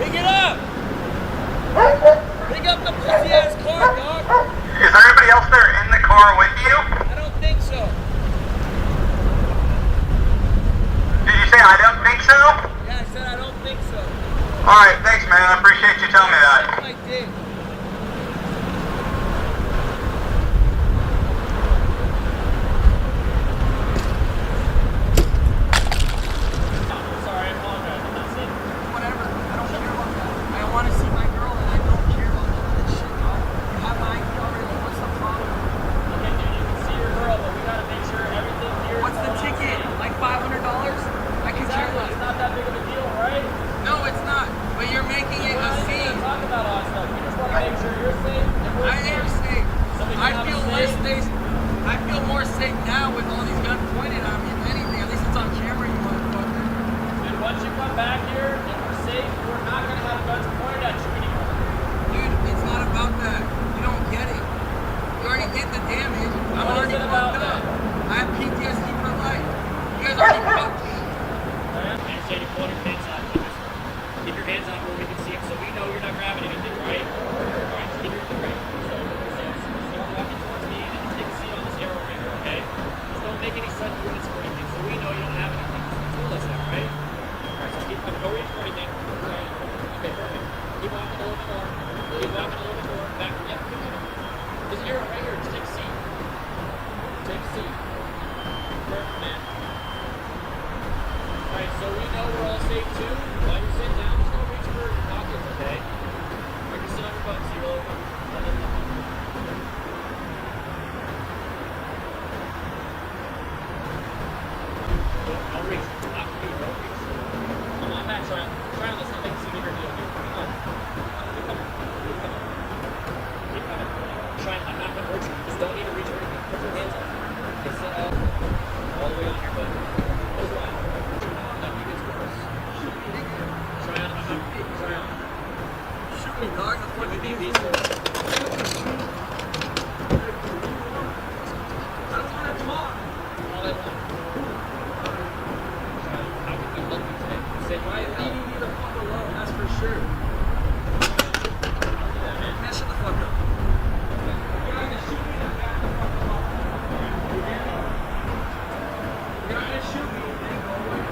Pick it up. Pick up the pussy ass card, dog. Is there anybody else there in the car with you? I don't think so. Did you say I don't think so? Yeah, I said I don't think so. Alright, thanks man. I appreciate you telling me that. I did. Sorry, I apologize. I'm not saying whatever. I don't care about that. I want to see my girl and I don't care about none of this shit, dog. You have my ID already. What's the problem? Okay, dude, you can see your girl, but we gotta make sure everything here. What's the ticket? Like $500? I can care less. It's not that big of a deal, right? No, it's not. But you're making it a scene. Talk about all stuff. We just want to make sure you're safe and we're safe. I am safe. I feel less safe. I feel more safe now with all these guns pointed at me. If anything, at least it's on camera, you motherfucker. Dude, once you come back here and we're safe, we're not gonna have guns pointed at you anymore. Dude, it's not about that. You don't get it. You already did the damage. I'm already fucked up. I have PTSD for life. You guys already fucked me. And say to pull your hands out. Keep your hands out where we can see them so we know you're not grabbing anything, right? Alright, just keep your right. So start walking towards me and then take a seat on this arrow right here, okay? Just don't make any sudden movements or anything so we know you don't have anything. Just tool us that, right? Alright, so keep don't reach for anything. Right. Okay, perfect. Keep walking a little bit more. Keep walking a little bit more. Back. Yep, keep moving. This arrow right here, just take a seat. Take a seat. Perfect, man. Alright, so we know we're all safe too. While you're sitting down, just don't reach for your pockets, okay? Or you can sit on your butt, so you roll over. Don't reach. Not for you, don't reach. Come on back, try on this. I'll make this a bigger deal here. Come on. Keep coming. Keep coming. Keep coming. I'm not gonna hurt you. Just don't need to reach for anything. Put your hands up. Okay, sit up. All the way on your butt. Close your eyes. Try on. Shoot me, dog. That's what you need. I don't want to talk. All I want. How can we help you today? Say, why are you leaving me the fuck alone? That's for sure. I'll do that, man. Man, shut the fuck up. You're not gonna shoot me, then back the fuck off. You hear me? You're not gonna shoot me, then go away.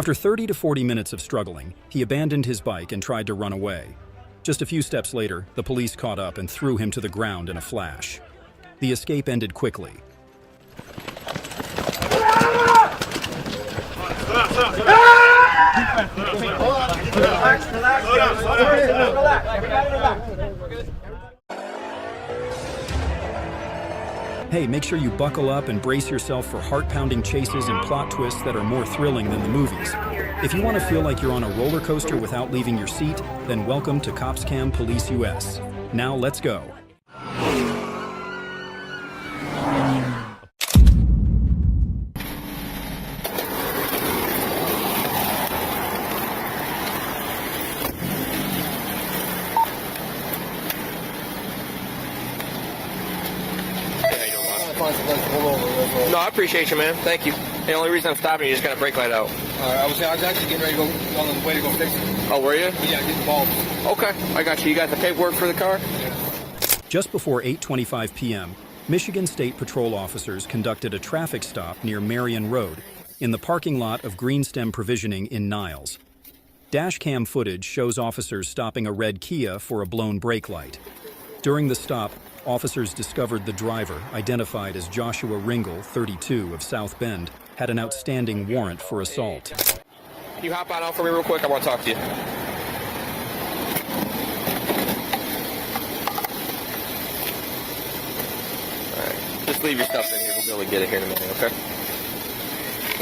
After 30 to 40 minutes of struggling, he abandoned his bike and tried to run away. Just a few steps later, the police caught up and threw him to the ground in a flash. The escape ended quickly. Hey, make sure you buckle up and brace yourself for heart-pounding chases and plot twists that are more thrilling than the movies. If you want to feel like you're on a roller coaster without leaving your seat, then welcome to COPSCAM Police US. Now let's go. No, I appreciate you, man. Thank you. The only reason I'm stopping you is got a brake light out. I was actually getting ready to go on the way to go fix it. Oh, were you? Yeah, get involved. Okay, I got you. You got the paperwork for the car? Yeah. Just before 8:25 p.m., Michigan State Patrol officers conducted a traffic stop near Marion Road in the parking lot of Greenstem Provisioning in Niles. Dashcam footage shows officers stopping a red Kia for a blown brake light. During the stop, officers discovered the driver, identified as Joshua Ringel, 32, of South Bend, had an outstanding warrant for assault. Can you hop out for me real quick? I want to talk to you. All right. Just leave your stuff in here. We'll be able to get it here in a minute, okay?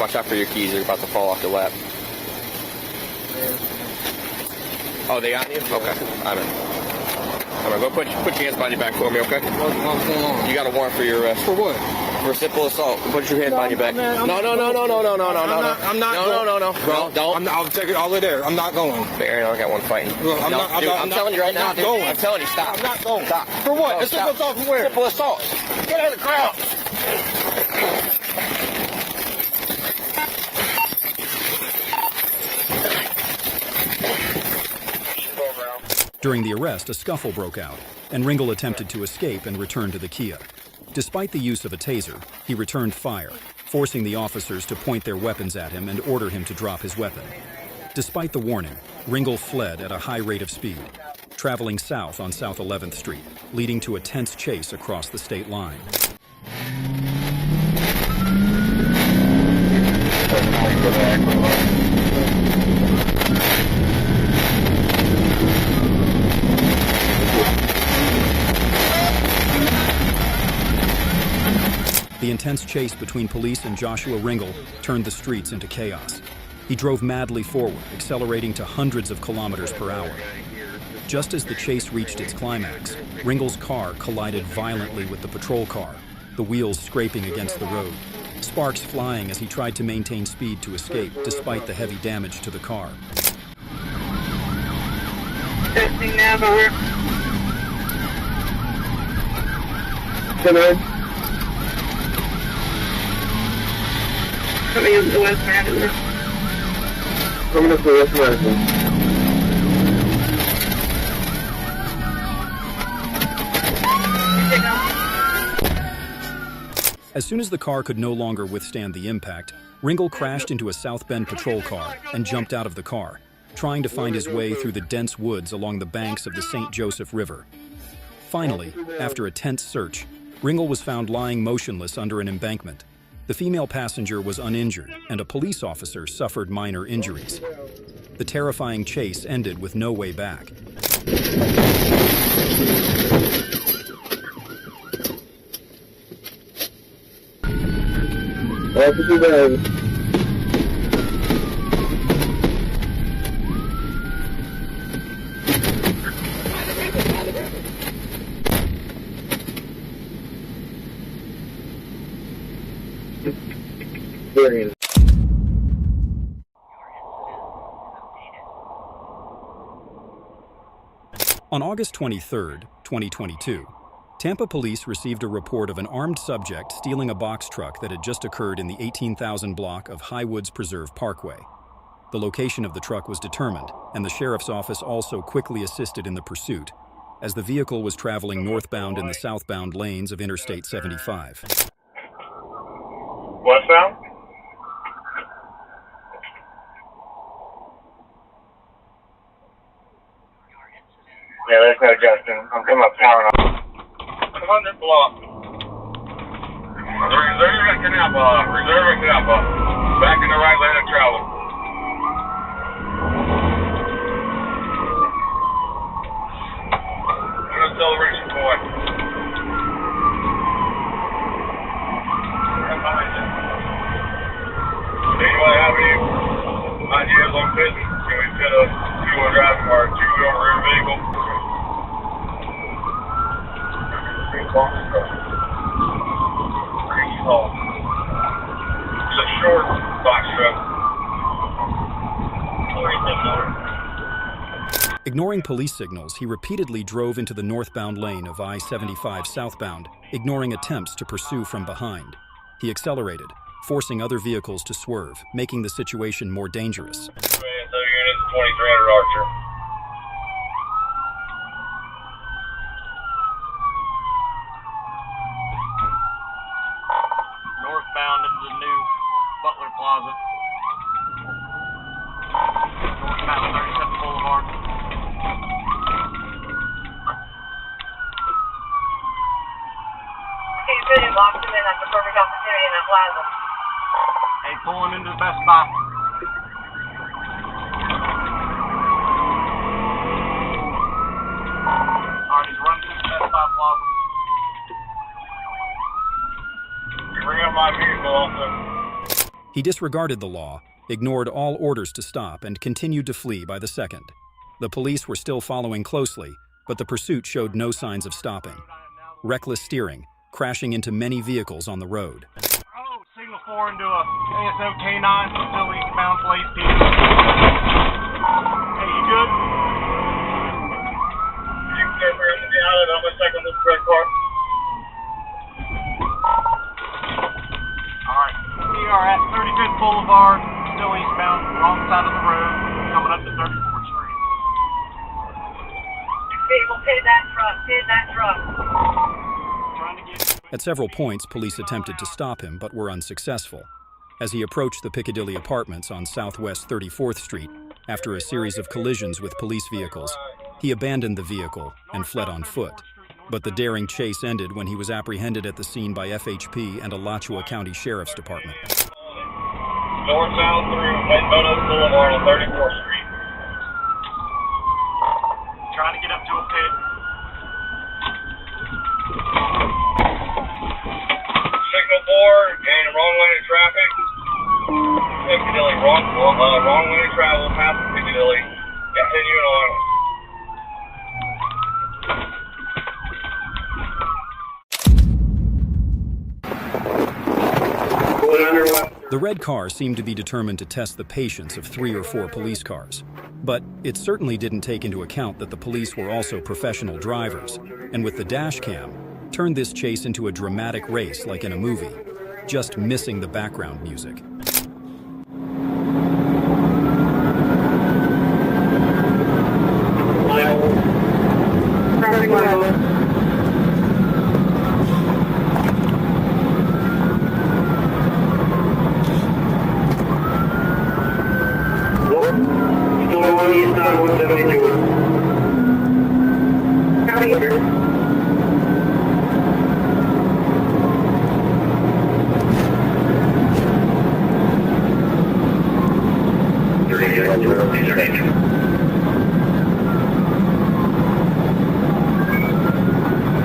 Watch out for your keys. They're about to fall off your lap. Oh, they on you? Okay. I'm in. All right, go put your hands behind your back for me, okay? What's going on? You got a warrant for your arrest. For what? For simple assault. Put your hands behind your back. No. I'm not No. Bro, don't. I'll take it all the way there. I'm not going. Aaron, I got one fighting. Look, I'm telling you right now, dude. going. I'm telling you, stop. I'm not going. Stop. For what? No, It's simple assault from where? Simple assault. Get out of the ground. During the arrest, a scuffle broke out, and Ringel attempted to escape and return to the Kia. Despite the use of a taser, he returned fire, forcing the officers to point their weapons at him and order him to drop his weapon. Despite the warning, Ringel fled at a high rate of speed, traveling south on South 11th Street, leading to a tense chase across the state line. The intense chase between police and Joshua Ringel turned the streets into chaos. He drove madly forward, accelerating to hundreds of kilometers per hour. Just as the chase reached its climax, Ringel's car collided violently with the patrol car, the wheels scraping against the road, sparks flying as he tried to maintain speed to escape despite the heavy damage to the car. Testing nav, over. Come in. Coming up to West Madison. Coming up to West Madison. As soon as the car could no longer withstand the impact, Ringel crashed into a South Bend patrol car and jumped out of the car, trying to find his way through the dense woods along the banks of the St. Joseph River. Finally, after a tense search, Ringel was found lying motionless under an embankment. The female passenger was uninjured, and a police officer suffered minor injuries. The terrifying chase ended with no way back. On August 23, 2022, Tampa police received a report of an armed subject stealing a box truck that had just occurred in the 18,000 block of Highwoods Preserve Parkway. The location of the truck was determined, and the sheriff's office also quickly assisted in the pursuit, as the vehicle was traveling northbound in the southbound lanes of Interstate 75. Westbound? Yeah, there's no Justin. I'm coming up powering off. 100 block. Reserve at canal block. Reserve at canal block. Back in the right lane of travel. Acceleration point. Right behind you. Anyone have any ideas on fitting? Can we fit a two-wheel drive or a two-wheel rear vehicle? Pretty small. It's a short box truck. Ignoring police signals, he repeatedly drove into the northbound lane of I-75 southbound, ignoring attempts to pursue from behind. He accelerated, forcing other vehicles to swerve, making the situation more dangerous. So units 2300 Archer. Northbound into the new Butler Plaza. Northbound 37 Boulevard. Okay, good. Locked him in. That's the perfect opportunity in that plaza. Hey, pulling into the Best Buy. Alright, he's running through the Best Buy Plaza. Bring up my vehicle also. He disregarded the law, ignored all orders to stop, and continued to flee by the second. The police were still following closely, but the pursuit showed no signs of stopping. Reckless steering, crashing into many vehicles on the road. Oh, signal 4 into a ASO K9, still eastbound Blaze P. Hey, you good? You can get where I'm going to be out of. I'm going to check on this red car. Alright, we are at 35th Boulevard, still eastbound, wrong side of the road, coming up to 34th Street. People, pit that truck. Pit that truck. At several points, police attempted to stop him but were unsuccessful. As he approached the Piccadilly Apartments on Southwest 34th Street, after a series of collisions with police vehicles, he abandoned the vehicle and fled on foot. But the daring chase ended when he was apprehended at the scene by FHP and Alachua County Sheriff's Department. Northbound through Mendoza Boulevard on 34th Street. Trying to get up to a pit. Signal 4, gaining wrong lane of traffic. Piccadilly, wrong lane of travel, past Piccadilly. Continuing on. The red car seemed to be determined to test the patience of 3 or 4 police cars. But it certainly didn't take into account that the police were also professional drivers, and with the Dashcam, turned this chase into a dramatic race like in a movie, just missing the background music.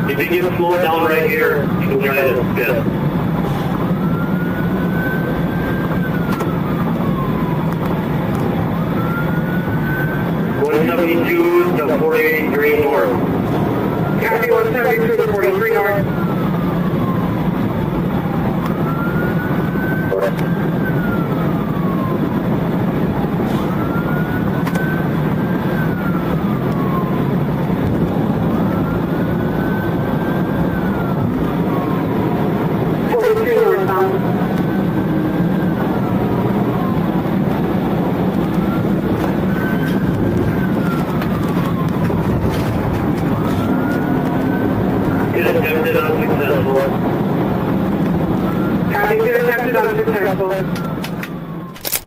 If you get slow down right here, you can try to spin. to 483 north. Copy 172 to 43 north.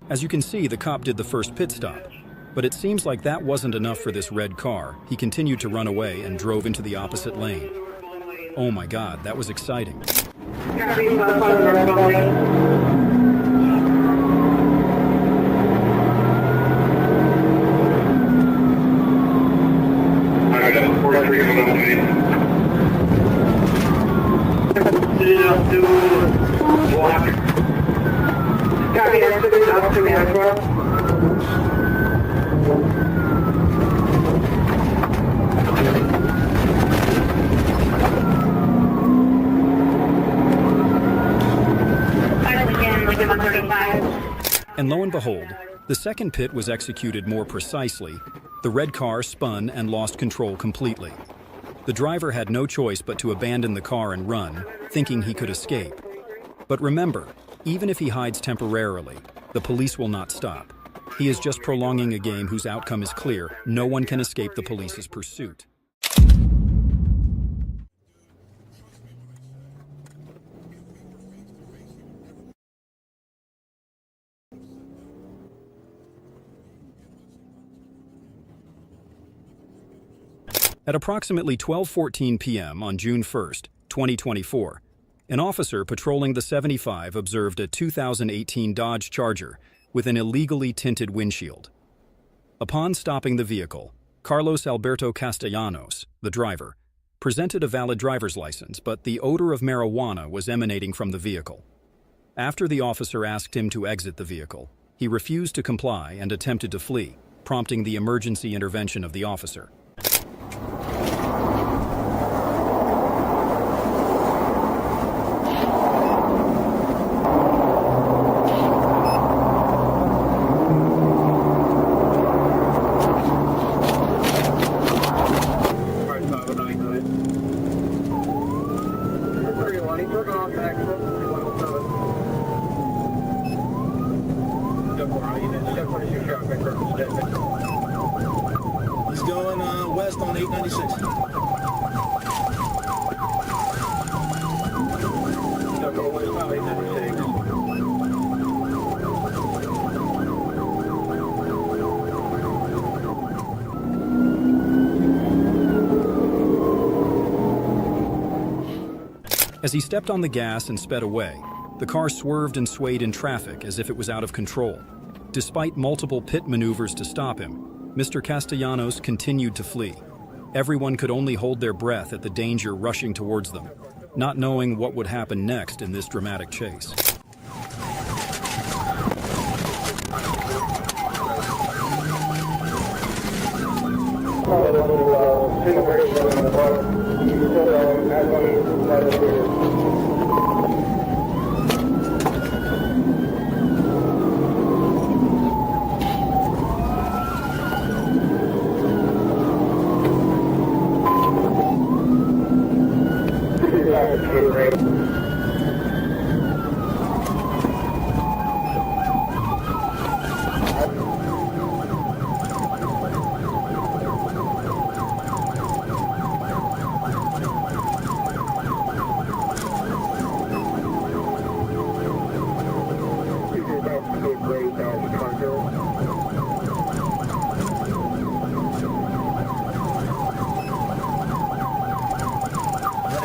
As you can see, the cop did the first pit stop. But it seems like that wasn't enough for this red car. He continued to run away and drove into the opposite lane. Oh my God, that was exciting. And lo and behold, the second pit was executed more precisely. The red car spun and lost control completely. The driver had no choice but to abandon the car and run, thinking he could escape. But remember, even if he hides temporarily, the police will not stop. He is just prolonging a game whose outcome is clear. No one can escape the police's pursuit. At approximately 12:14 p.m. on June 1st, 2024, an officer patrolling the 75 observed a 2018 Dodge Charger with an illegally tinted windshield. Upon stopping the vehicle, Carlos Alberto Castellanos, the driver, presented a valid driver's license, but the odor of marijuana was emanating from the vehicle. After the officer asked him to exit the vehicle, he refused to comply and attempted to flee, prompting the emergency intervention of the officer. He's going west on 896. As he stepped on the gas and sped away, the car swerved and swayed in traffic as if it was out of control. Despite multiple pit maneuvers to stop him, Mr. Castellanos continued to flee. Everyone could only hold their breath at the danger rushing towards them, not knowing what would happen next in this dramatic chase.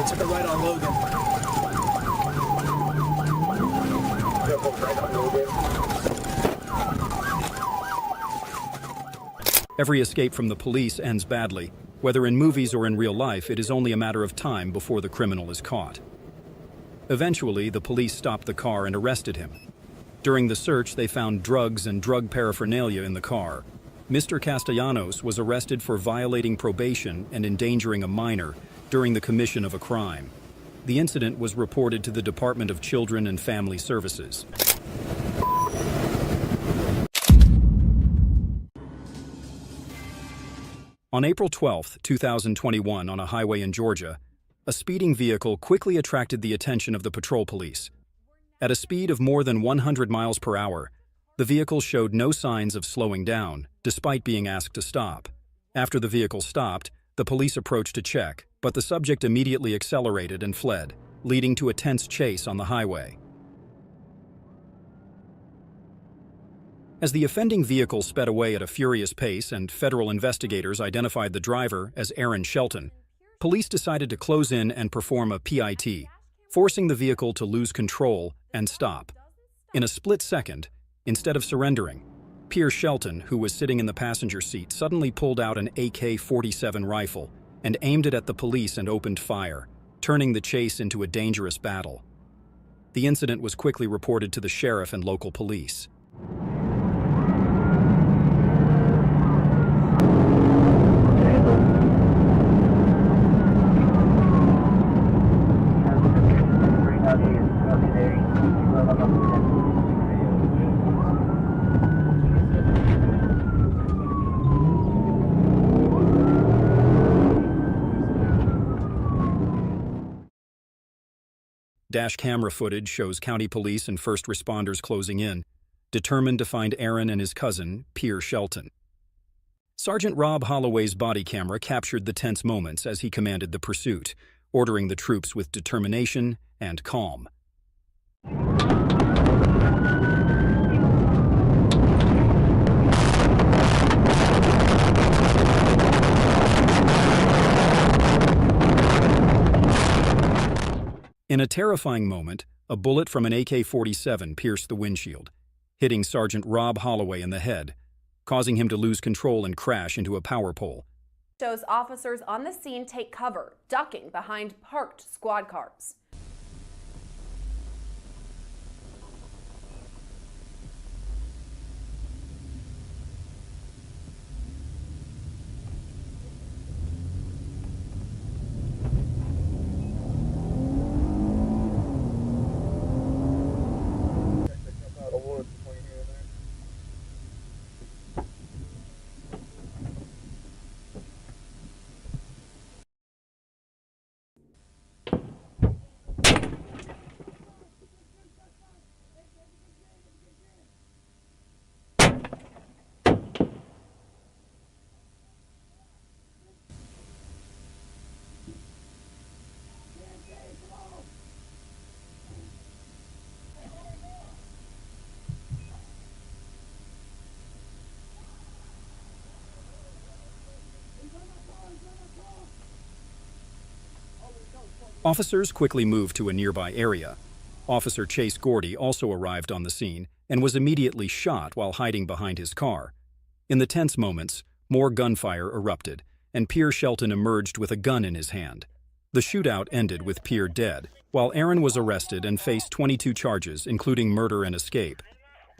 They took a right on Logan. Every escape from the police ends badly. Whether in movies or in real life, it is only a matter of time before the criminal is caught. Eventually, the police stopped the car and arrested him. During the search, they found drugs and drug paraphernalia in the car. Mr. Castellanos was arrested for violating probation and endangering a minor during the commission of a crime. The incident was reported to the Department of Children and Family Services. On April 12, 2021, on a highway in Georgia, a speeding vehicle quickly attracted the attention of the patrol police. At a speed of more than 100 miles per hour, the vehicle showed no signs of slowing down, despite being asked to stop. After the vehicle stopped, the police approached to check, but the subject immediately accelerated and fled, leading to a tense chase on the highway. As the offending vehicle sped away at a furious pace and federal investigators identified the driver as Aaron Shelton, police decided to close in and perform a PIT, forcing the vehicle to lose control and stop. In a split second, instead of surrendering, Pierre Shelton, who was sitting in the passenger seat, suddenly pulled out an AK-47 rifle and aimed it at the police and opened fire, turning the chase into a dangerous battle. The incident was quickly reported to the sheriff and local police. Dash camera footage shows county police and first responders closing in, determined to find Aaron and his cousin, Pierre Shelton. Sergeant Rob Holloway's body camera captured the tense moments as he commanded the pursuit, ordering the troops with determination and calm. In a terrifying moment, a bullet from an AK-47 pierced the windshield, hitting Sergeant Rob Holloway in the head, causing him to lose control and crash into a power pole. Shows officers on the scene take cover, ducking behind parked squad cars. Officers quickly moved to a nearby area. Officer Chase Gordy also arrived on the scene and was immediately shot while hiding behind his car. In the tense moments, more gunfire erupted, and Pierre Shelton emerged with a gun in his hand. The shootout ended with Pierre dead, while Aaron was arrested and faced 22 charges, including murder and escape.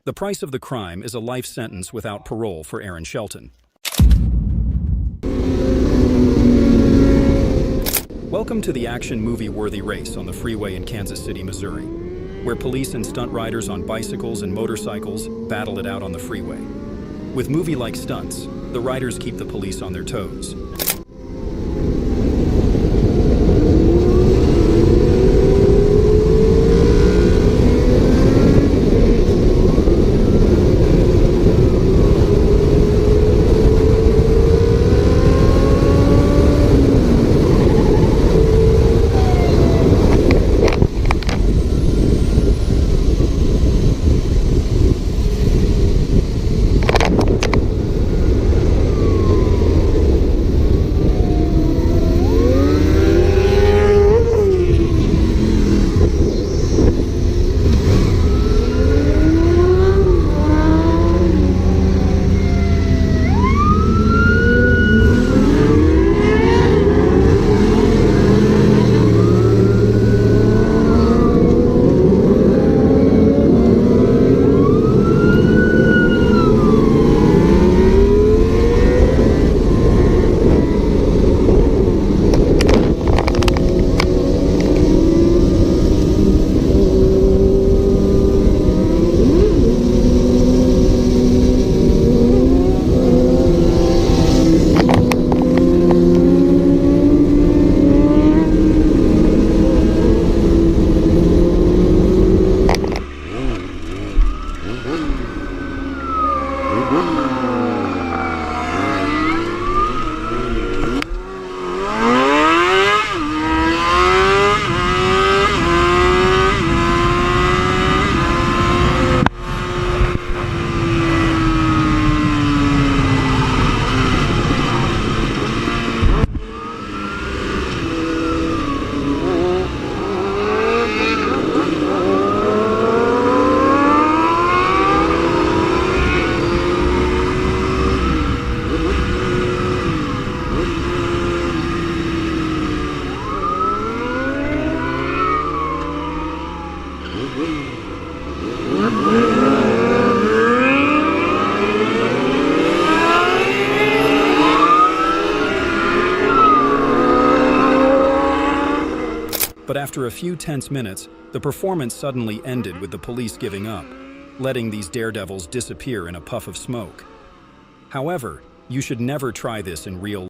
The price of the crime is a life sentence without parole for Aaron Shelton. Welcome to the action movie-worthy race on the freeway in Kansas City, Missouri, where police and stunt riders on bicycles and motorcycles battle it out on the freeway. With movie-like stunts, the riders keep the police on their toes. But after a few tense minutes, the performance suddenly ended with the police giving up, letting these daredevils disappear in a puff of smoke. However, you should never try this in real life.